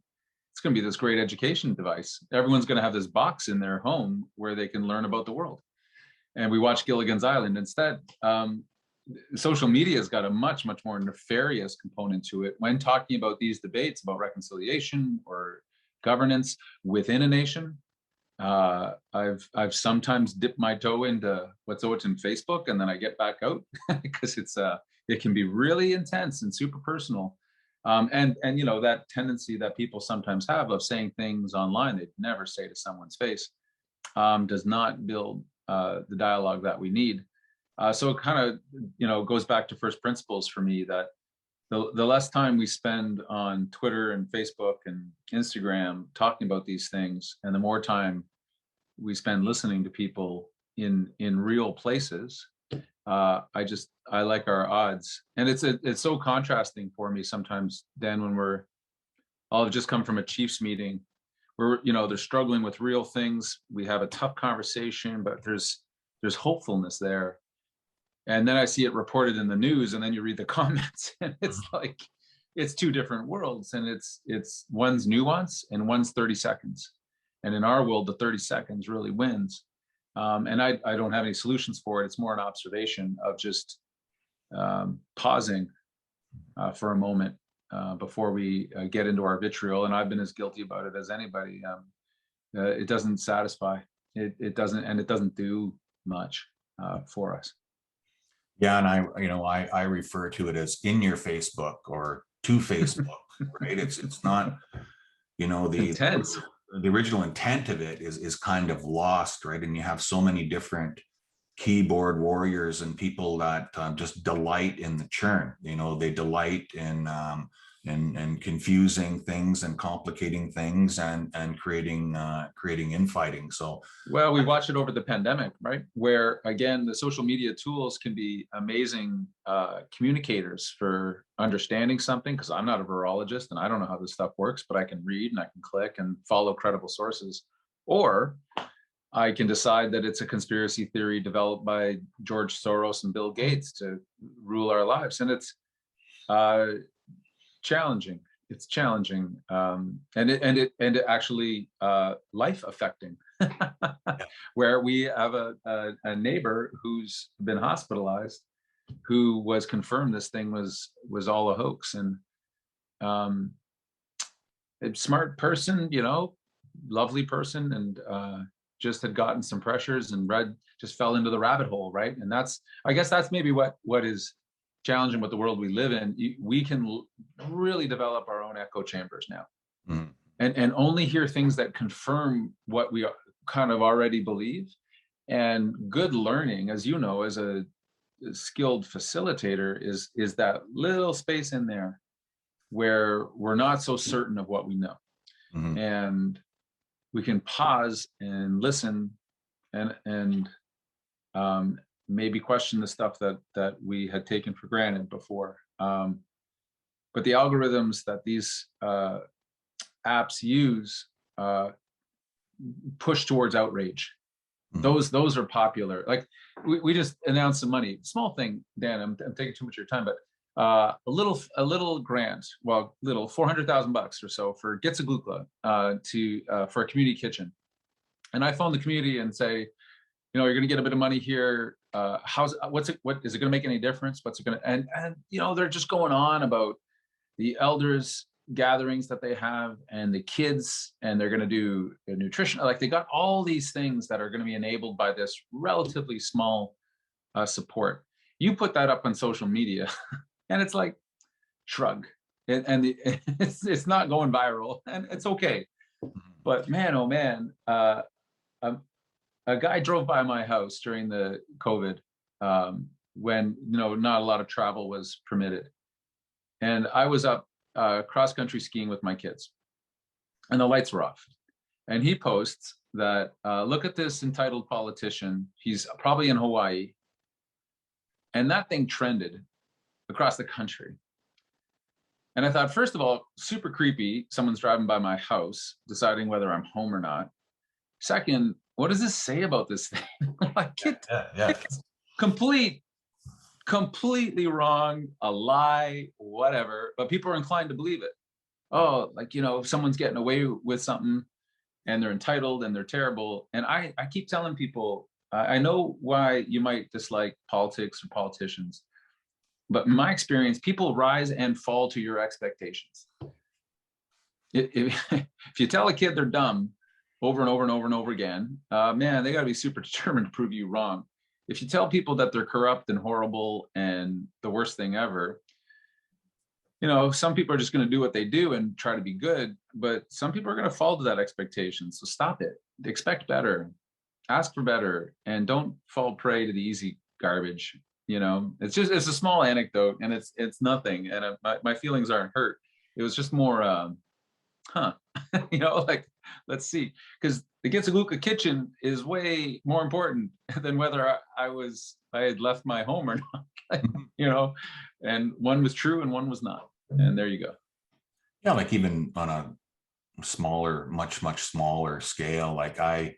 it's going to be this great education device. Everyone's going to have this box in their home where they can learn about the world. And we watch Gilligan's Island instead. Social media has got a much, much more nefarious component to it when talking about these debates about reconciliation or governance within a nation. I've sometimes dipped my toe into what's in Facebook, and then I get back out because it can be really intense and super personal. And that tendency that people sometimes have of saying things online they'd never say to someone's face does not build the dialogue that we need. So it kind of, goes back to first principles for me, that the less time we spend on Twitter and Facebook and Instagram talking about these things, and the more time we spend listening to people in real places, I like our odds. And it's so contrasting for me sometimes, Dan, when I'll have just come from a Chiefs meeting where, they're struggling with real things. We have a tough conversation, but there's hopefulness there. And then I see it reported in the news, and then you read the comments, and it's like, it's two different worlds, and it's one's nuance and one's 30 seconds. And in our world, the 30 seconds really wins. And I don't have any solutions for it. It's more an observation of just pausing for a moment before we get into our vitriol. And I've been as guilty about it as anybody. It doesn't satisfy. It doesn't do much for us. Yeah, and I refer to it as in your Facebook or to Facebook, right? It's not, the intense. The original intent of it is kind of lost, right? And you have so many different keyboard warriors and people that just delight in the churn. They delight in confusing things and complicating things and creating infighting. So, well, we watched it over the pandemic, right? Where again, the social media tools can be amazing communicators for understanding something, because I'm not a virologist and I don't know how this stuff works, but I can read and I can click and follow credible sources. Or I can decide that it's a conspiracy theory developed by George Soros and Bill Gates to rule our lives. And it's challenging. It's challenging, and it actually life affecting. Where we have a neighbor who's been hospitalized, who was confirmed this thing was all a hoax, and a smart person, lovely person, and just had gotten some pressures and just fell into the rabbit hole, right? And I guess that's maybe what is challenging with the world we live in. We can really develop our own echo chambers now, and only hear things that confirm what we kind of already believe. And good learning, as you know, as a skilled facilitator, is that little space in there where we're not so certain of what we know, and we can pause and listen and maybe question the stuff that we had taken for granted before. But the algorithms that these apps use push towards outrage. Those are popular. Like we just announced some money, small thing, Dan. I'm taking too much of your time, but a little grant, well, little $400,000 or so for Gitzaglukla for a community kitchen. And I phone the community and say, you're going to get a bit of money here. What is it going to make any difference? What's it going to, and they're just going on about the elders gatherings that they have and the kids, and they're going to do nutrition. Like they got all these things that are going to be enabled by this relatively small support. You put that up on social media and it's like shrug, and it's not going viral, and it's okay. But man, oh man, a, a guy drove by my house during the COVID, when not a lot of travel was permitted, and I was up cross country skiing with my kids, and the lights were off. And he posts that, look at this entitled politician. He's probably in Hawaii, and that thing trended across the country. And I thought, first of all, super creepy. Someone's driving by my house, deciding whether I'm home or not. Second, what does this say about this thing? Like, it's completely wrong, a lie, whatever. But people are inclined to believe it. Oh, like, if someone's getting away with something and they're entitled and they're terrible. And I keep telling people, I know why you might dislike politics or politicians, but in my experience, people rise and fall to your expectations. If you tell a kid they're dumb over and over and over and over again, man, they got to be super determined to prove you wrong. If you tell people that they're corrupt and horrible and the worst thing ever, some people are just going to do what they do and try to be good, but some people are going to fall to that expectation. So stop it. Expect better, ask for better, and don't fall prey to the easy garbage. It's a small anecdote, and it's nothing, and my feelings aren't hurt. It was just more, like, let's see, because the Gitsaluka kitchen is way more important than whether I had left my home or not. And one was true and one was not, and there you go. Yeah, like even on a smaller, much smaller scale, like I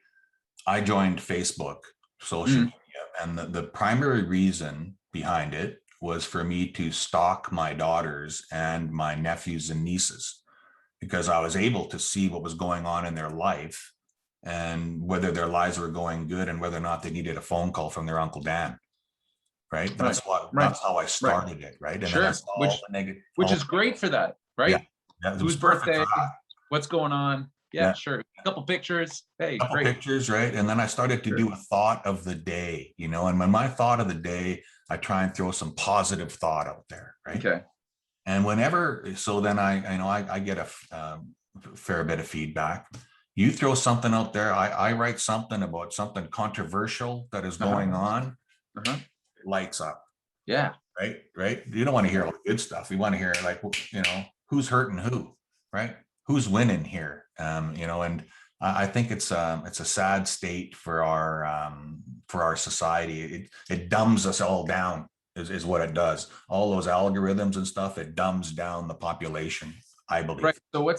joined Facebook social media, and the primary reason behind it was for me to stalk my daughters and my nephews and nieces, because I was able to see what was going on in their life and whether their lives were going good and whether or not they needed a phone call from their Uncle Dan. Right. That's how I started it. Right. And sure. Which is great for that. Right. Yeah. Whose birthday? What's going on? Yeah, sure. A couple pictures. Hey, great. Pictures, right? And then I started to do a thought of the day, and when my thought of the day, I try and throw some positive thought out there, right? Okay. And so then I get a fair bit of feedback. You throw something out there, I write something about something controversial that is going on, lights up. Yeah. Right. You don't want to hear all the good stuff. You want to hear, like, who's hurting who, right? Who's winning here? And I think it's a sad state for our society. It dumbs us all down, is what it does. All those algorithms and stuff, it dumbs down the population, I believe. Right. So I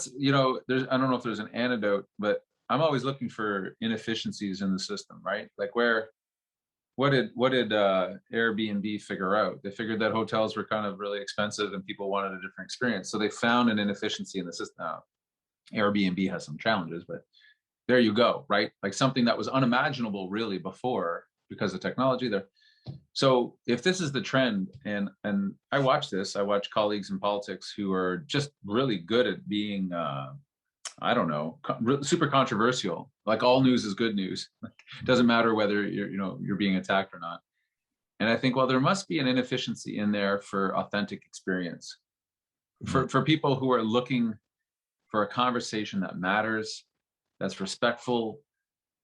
don't know if there's an antidote, but I'm always looking for inefficiencies in the system, right? Like, what did Airbnb figure out? They figured that hotels were kind of really expensive and people wanted a different experience. So they found an inefficiency in the system. Now, Airbnb has some challenges, but there you go, right? Like something that was unimaginable really before because of technology there. So if this is the trend, and I watch colleagues in politics who are just really good at being, super controversial. Like, all news is good news. It doesn't matter whether you're being attacked or not. And I think, well, there must be an inefficiency in there for authentic experience, for people who are looking for a conversation that matters, that's respectful,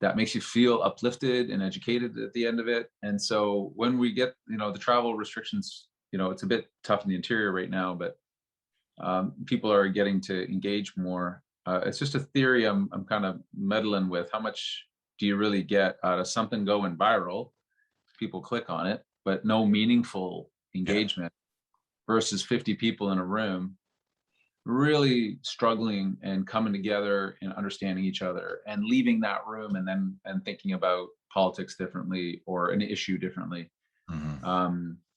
that makes you feel uplifted and educated at the end of it. And so when we get, the travel restrictions, it's a bit tough in the interior right now, but people are getting to engage more. It's just a theory I'm kind of meddling with. How much do you really get out of something going viral? People click on it, but no meaningful engagement, versus 50 people in a room really struggling and coming together and understanding each other and leaving that room and thinking about politics differently or an issue differently.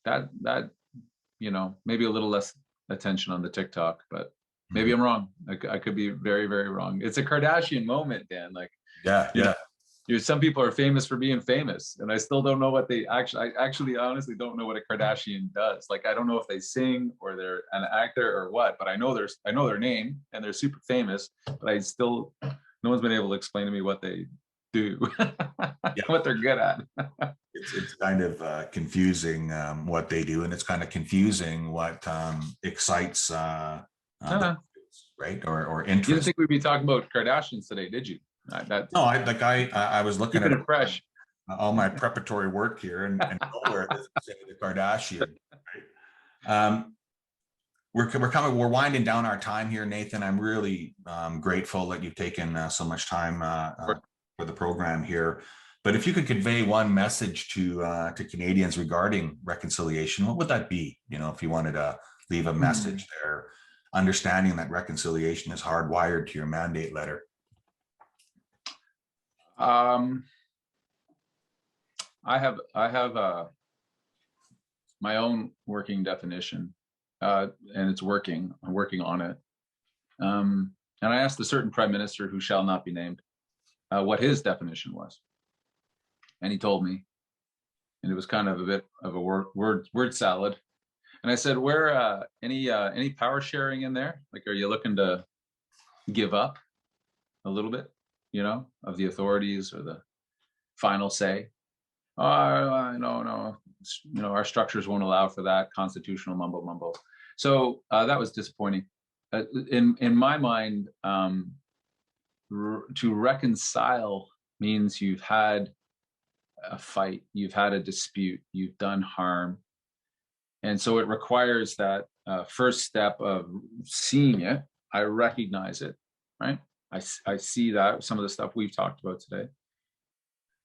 That maybe a little less attention on the TikTok, but maybe I'm wrong. I could be very, very wrong. It's a Kardashian moment, Dan. Like, some people are famous for being famous, and I still don't know what they actually honestly don't know what a Kardashian does. Like, I don't know if they sing or they're an actor or what, but I know their name and they're super famous, but no one's been able to explain to me what they do, what they're good at. It's kind of confusing what they do, and it's kind of confusing what excites right? right? Or You didn't interest. think we'd be talking about Kardashians today, did you? No, I was looking Keeping at it fresh. all my preparatory work here, and nowhere does it say the Kardashian. Right? We're winding down our time here, Nathan. I'm really grateful that you've taken so much time for the program here. But if you could convey one message to Canadians regarding reconciliation, what would that be? You know, if you wanted to leave a message there, understanding that reconciliation is hardwired to your mandate letter. I have my own working definition, and it's working. I'm working on it. And I asked a certain prime minister, who shall not be named, what his definition was, and he told me, and it was kind of a bit of a word salad. And I said, "Where any power sharing in there? Like, are you looking to give up a little bit, of the authorities or the final say?" "Oh, no, our structures won't allow for that. Constitutional mumbo." So that was disappointing. In my mind, to reconcile means you've had a fight, you've had a dispute, you've done harm, and so it requires that first step of seeing it. I recognize it, right? I see that some of the stuff we've talked about today.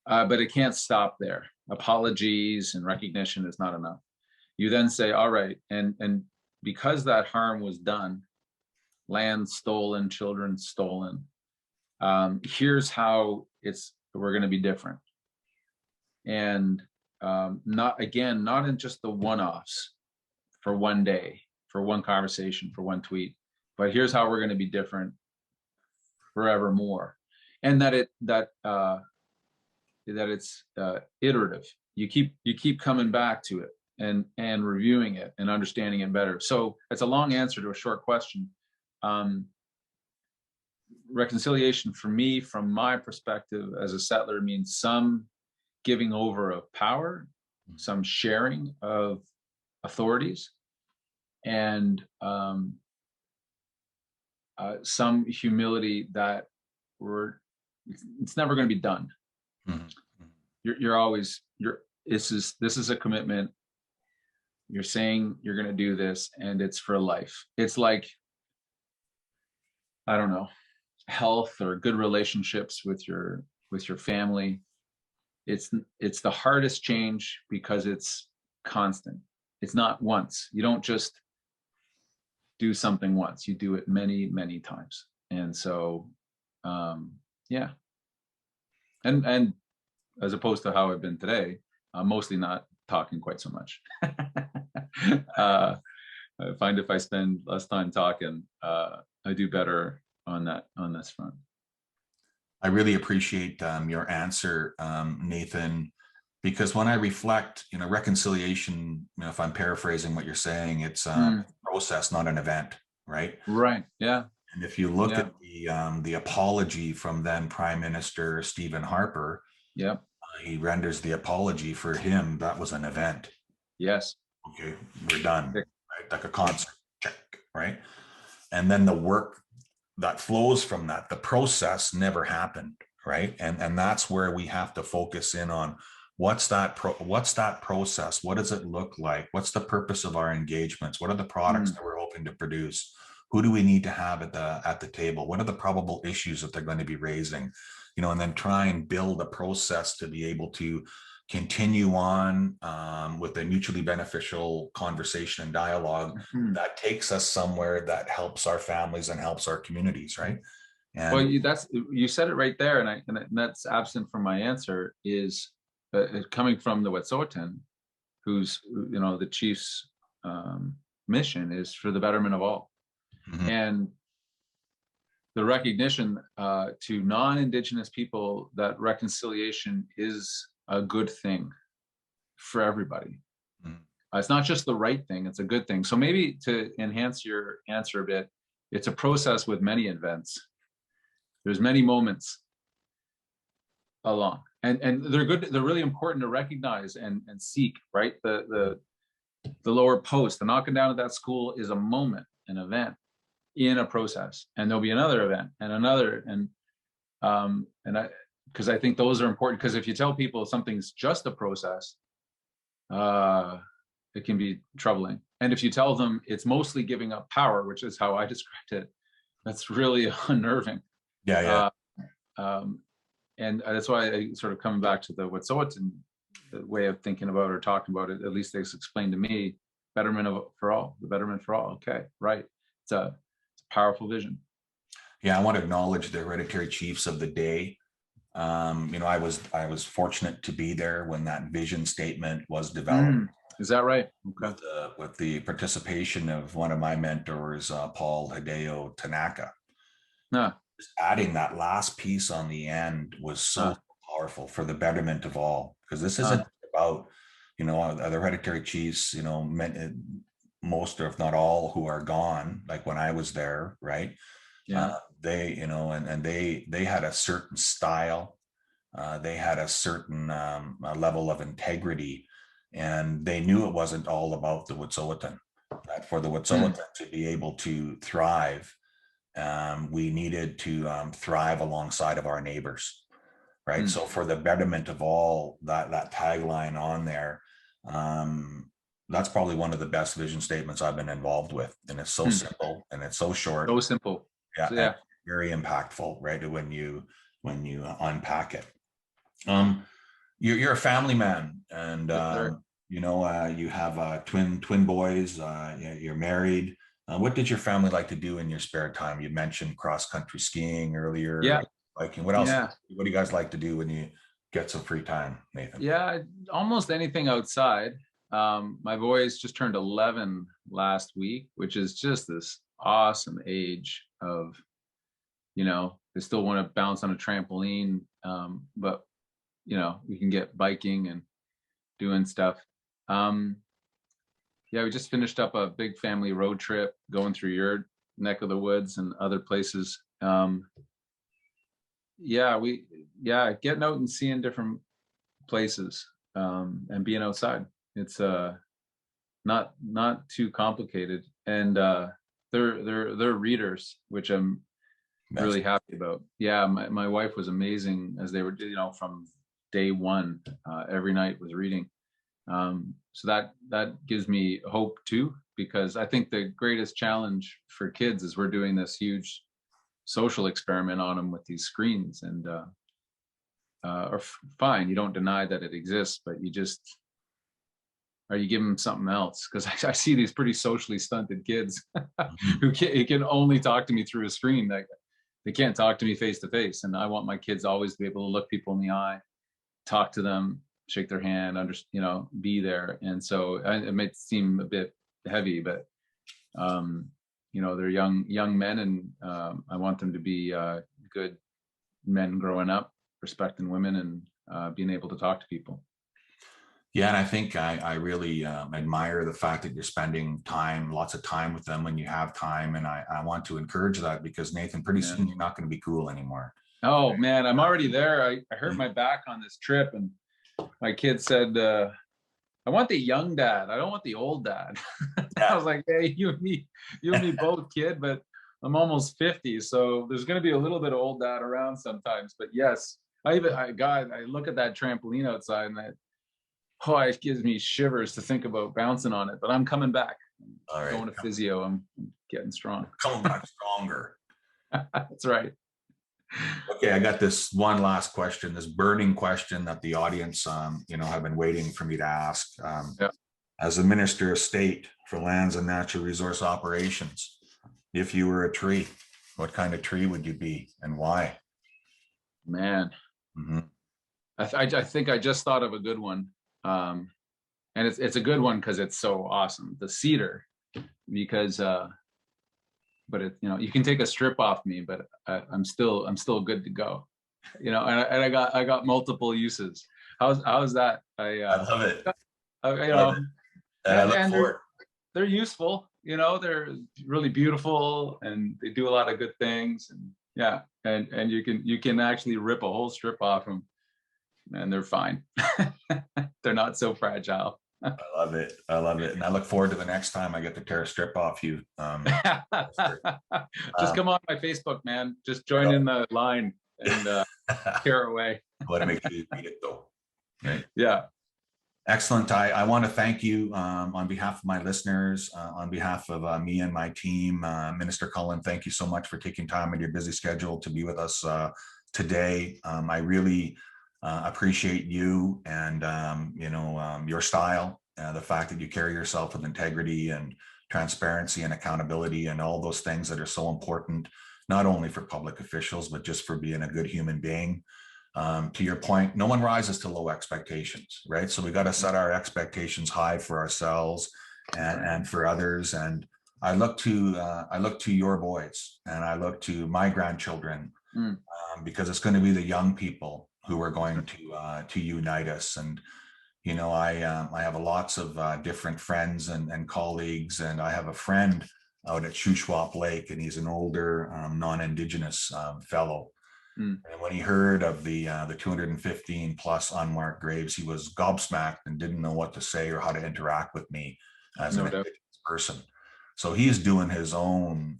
But it can't stop there. Apologies and recognition is not enough. You then say, all right, and because that harm was done, land stolen, children stolen, here's how we're going to be different. And not in just the one-offs for one day, for one conversation, for one tweet, but here's how we're going to be different forevermore. And that it's iterative. You keep coming back to it and reviewing it and understanding it better. So it's a long answer to a short question. Reconciliation for me, from my perspective as a settler, means some giving over of power, some sharing of authorities, and some humility that it's never going to be done. Mm-hmm. This is a commitment. You're saying you're going to do this, and it's for life. It's like, I don't know, health or good relationships with your family. It's the hardest change because it's constant. It's not once. You don't just do something once. You do it many, many times. And so, yeah. And as opposed to how I've been today, I'm mostly not talking quite so much. I find if I spend less time talking, I do better on this front. I really appreciate your answer, Nathan, because when I reflect, reconciliation, if I'm paraphrasing what you're saying, it's a process, not an event, right? Right. Yeah. And if you look at the apology from then Prime Minister Stephen Harper, he renders the apology for him. That was an event. Yes. Okay, we're done. Right? Like a concert, check. Right, and then the work that flows from that, the process never happened. Right, and that's where we have to focus in on what's that process. What does it look like? What's the purpose of our engagements? What are the products that we're hoping to produce? Who do we need to have at the table? What are the probable issues that they're going to be raising? And then try and build a process to be able to continue on with a mutually beneficial conversation and dialogue that takes us somewhere that helps our families and helps our communities, right? And well, you said it right there, and that's absent from my answer is coming from the Wet'suwet'en, who's the chief's mission is for the betterment of all. And the recognition to non-Indigenous people that reconciliation is a good thing for everybody. It's not just the right thing, it's a good thing. So maybe to enhance your answer a bit, it's a process with many events. There's many moments along, and they're good. They're really important to recognize and seek, right? The lower post, the knocking down of that school is a moment, an event. in a process, and there'll be another event and another, and because I think those are important, because if you tell people something's just a process, it can be troubling. And if you tell them it's mostly giving up power, which is how I described it, that's really unnerving. Yeah, yeah. And that's why I sort of coming back to the Wet'suwet'en way of thinking about or talking about it. At least they explained to me for all, the betterment for all. Okay, right. It's a powerful vision. Yeah, I want to acknowledge the hereditary chiefs of the day. I was fortunate to be there when that vision statement was developed. Is that right? Okay. With the participation of one of my mentors, Paul Hideo Tanaka. Just adding that last piece on the end was so powerful for the betterment of all, because this isn't about, the hereditary chiefs, most or if not all who are gone, like when I was there, right? Yeah. They, and they had a certain style. They had a certain level of integrity, and they knew it wasn't all about the Wet'suwet'en. That for the Wet'suwet'en to be able to thrive, we needed to thrive alongside of our neighbors, right? So for the betterment of all, that tagline on there, that's probably one of the best vision statements I've been involved with, and it's so simple and it's so short. So simple. Yeah, so, yeah. Very impactful, right? When you unpack it. You're a family man, and you have twin boys. You're married. What did your family like to do in your spare time? You mentioned cross country skiing earlier. Yeah. Biking. What else? Yeah. What do you guys like to do when you get some free time, Nathan? Yeah, almost anything outside. My boys just turned 11 last week, which is just this awesome age of, they still want to bounce on a trampoline, but we can get biking and doing stuff. Yeah, we just finished up a big family road trip going through your neck of the woods and other places. Getting out and seeing different places, and being outside. It's not too complicated, and they're readers, which I'm really happy about. Yeah, my wife was amazing, as they were, from day one, every night was reading. So that gives me hope too, because I think the greatest challenge for kids is we're doing this huge social experiment on them with these screens, and fine, you don't deny that it exists, but you give them something else, because I see these pretty socially stunted kids who can only talk to me through a screen. They can't talk to me face to face, and I want my kids always to be able to look people in the eye, talk to them, shake their hand, be there. And so it might seem a bit heavy, but they're young men, and I want them to be good men growing up, respecting women, and being able to talk to people. Yeah, and I think I really admire the fact that you're spending lots of time with them when you have time, and I want to encourage that, because Nathan, pretty soon you're not going to be cool anymore. Oh man, I'm already there. I hurt my back on this trip, and my kid said, I want the young dad. I don't want the old dad. I was like, hey, you and me both, kid, but I'm almost 50. So there's going to be a little bit of old dad around sometimes. But yes, I look at that trampoline outside, and it gives me shivers to think about bouncing on it, but I'm coming back. All right. Going to physio. I'm getting strong. Coming back stronger. That's right. Okay, I got this one last question, this burning question that the audience, have been waiting for me to ask. As the Minister of State for Lands and Natural Resource Operations, if you were a tree, what kind of tree would you be, and why? Man, I think I just thought of a good one, and it's a good one because it's so awesome. The cedar, because. But you can take a strip off me, but I'm still good to go. And I got multiple uses. How's that? I love it. And they're useful. They're really beautiful, and they do a lot of good things. And yeah, and you can actually rip a whole strip off them, and they're fine. They're not so fragile. I love it. I love it. And I look forward to the next time I get to tear a strip off you. Just Um, come on my Facebook, man. Just join in the line and tear away. I want to make sure you read it though. Right. Yeah. Excellent. I want to thank you on behalf of my listeners, on behalf of me and my team. Minister Cullen, thank you so much for taking time in your busy schedule to be with us today. I really appreciate you and your style, the fact that you carry yourself with integrity and transparency and accountability and all those things that are so important, not only for public officials, but just for being a good human being. To your point, no one rises to low expectations, right? So we got to set our expectations high for ourselves and for others. And I look to your boys and I look to my grandchildren because it's going to be the young people who are going to unite us. And I have lots of different friends and colleagues, and I have a friend out at Shuswap Lake, and he's an older non-Indigenous fellow. And when he heard of the 215 plus unmarked graves, he was gobsmacked and didn't know what to say or how to interact with me as an Indigenous person. So he's doing his own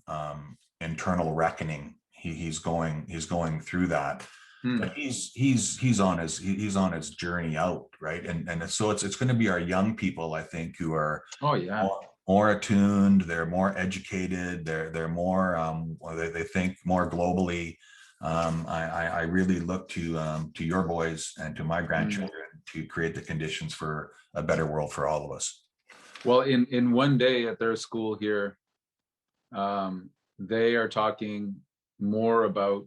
internal reckoning. He's going through that. But he's on his journey out, right? And so it's going to be our young people, I think, who are more attuned, they're more educated, they're more they think more globally. I really look to your boys and to my grandchildren to create the conditions for a better world for all of us. Well, in one day at their school here, they are talking more about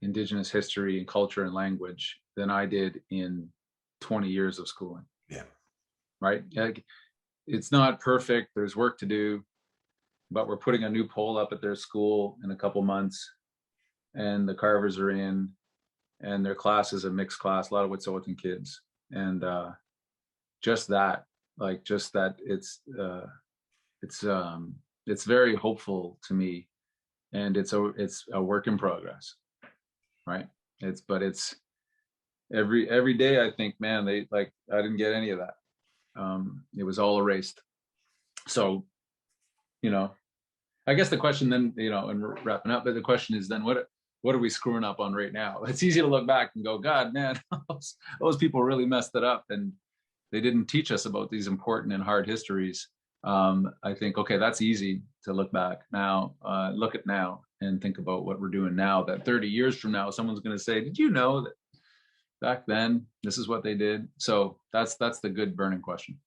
Indigenous history and culture and language than I did in 20 years of schooling. Yeah. Right. Like, it's not perfect. There's work to do, but we're putting a new pole up at their school in a couple months, and the carvers are in, and their class is a mixed class, a lot of Wet'suwet'en kids, and just that it's very hopeful to me, and it's a work in progress, right? It's every day I think, man, I didn't get any of that. It was all erased. So, I guess the question then, and we're wrapping up, but the question is then what are we screwing up on right now? It's easy to look back and go, God, man, those people really messed it up, and they didn't teach us about these important and hard histories. I think, okay, that's easy to look back. Now, look at now and think about what we're doing now, that 30 years from now, someone's going to say, did you know that back then, this is what they did? So that's the good burning question.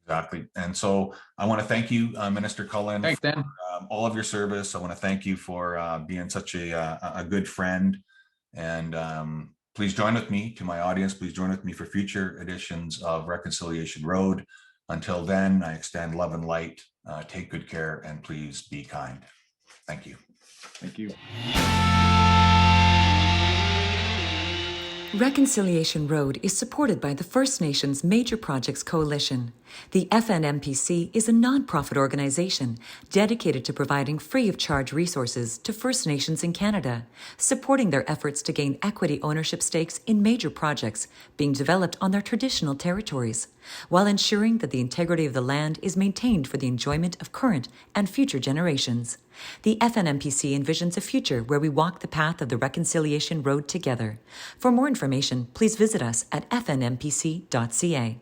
Exactly. And so I want to thank you, Minister Cullen, thanks, Dan. for all of your service. I want to thank you for being such a good friend. And please join with me, to my audience, please join with me for future editions of Reconciliation Road. Until then, I extend love and light. Take good care and please be kind. Thank you. Thank you. Reconciliation Road is supported by the First Nations Major Projects Coalition. The FNMPC is a nonprofit organization dedicated to providing free-of-charge resources to First Nations in Canada, supporting their efforts to gain equity ownership stakes in major projects being developed on their traditional territories, while ensuring that the integrity of the land is maintained for the enjoyment of current and future generations. The FNMPC envisions a future where we walk the path of the Reconciliation Road together. For more information, please visit us at fnmpc.ca.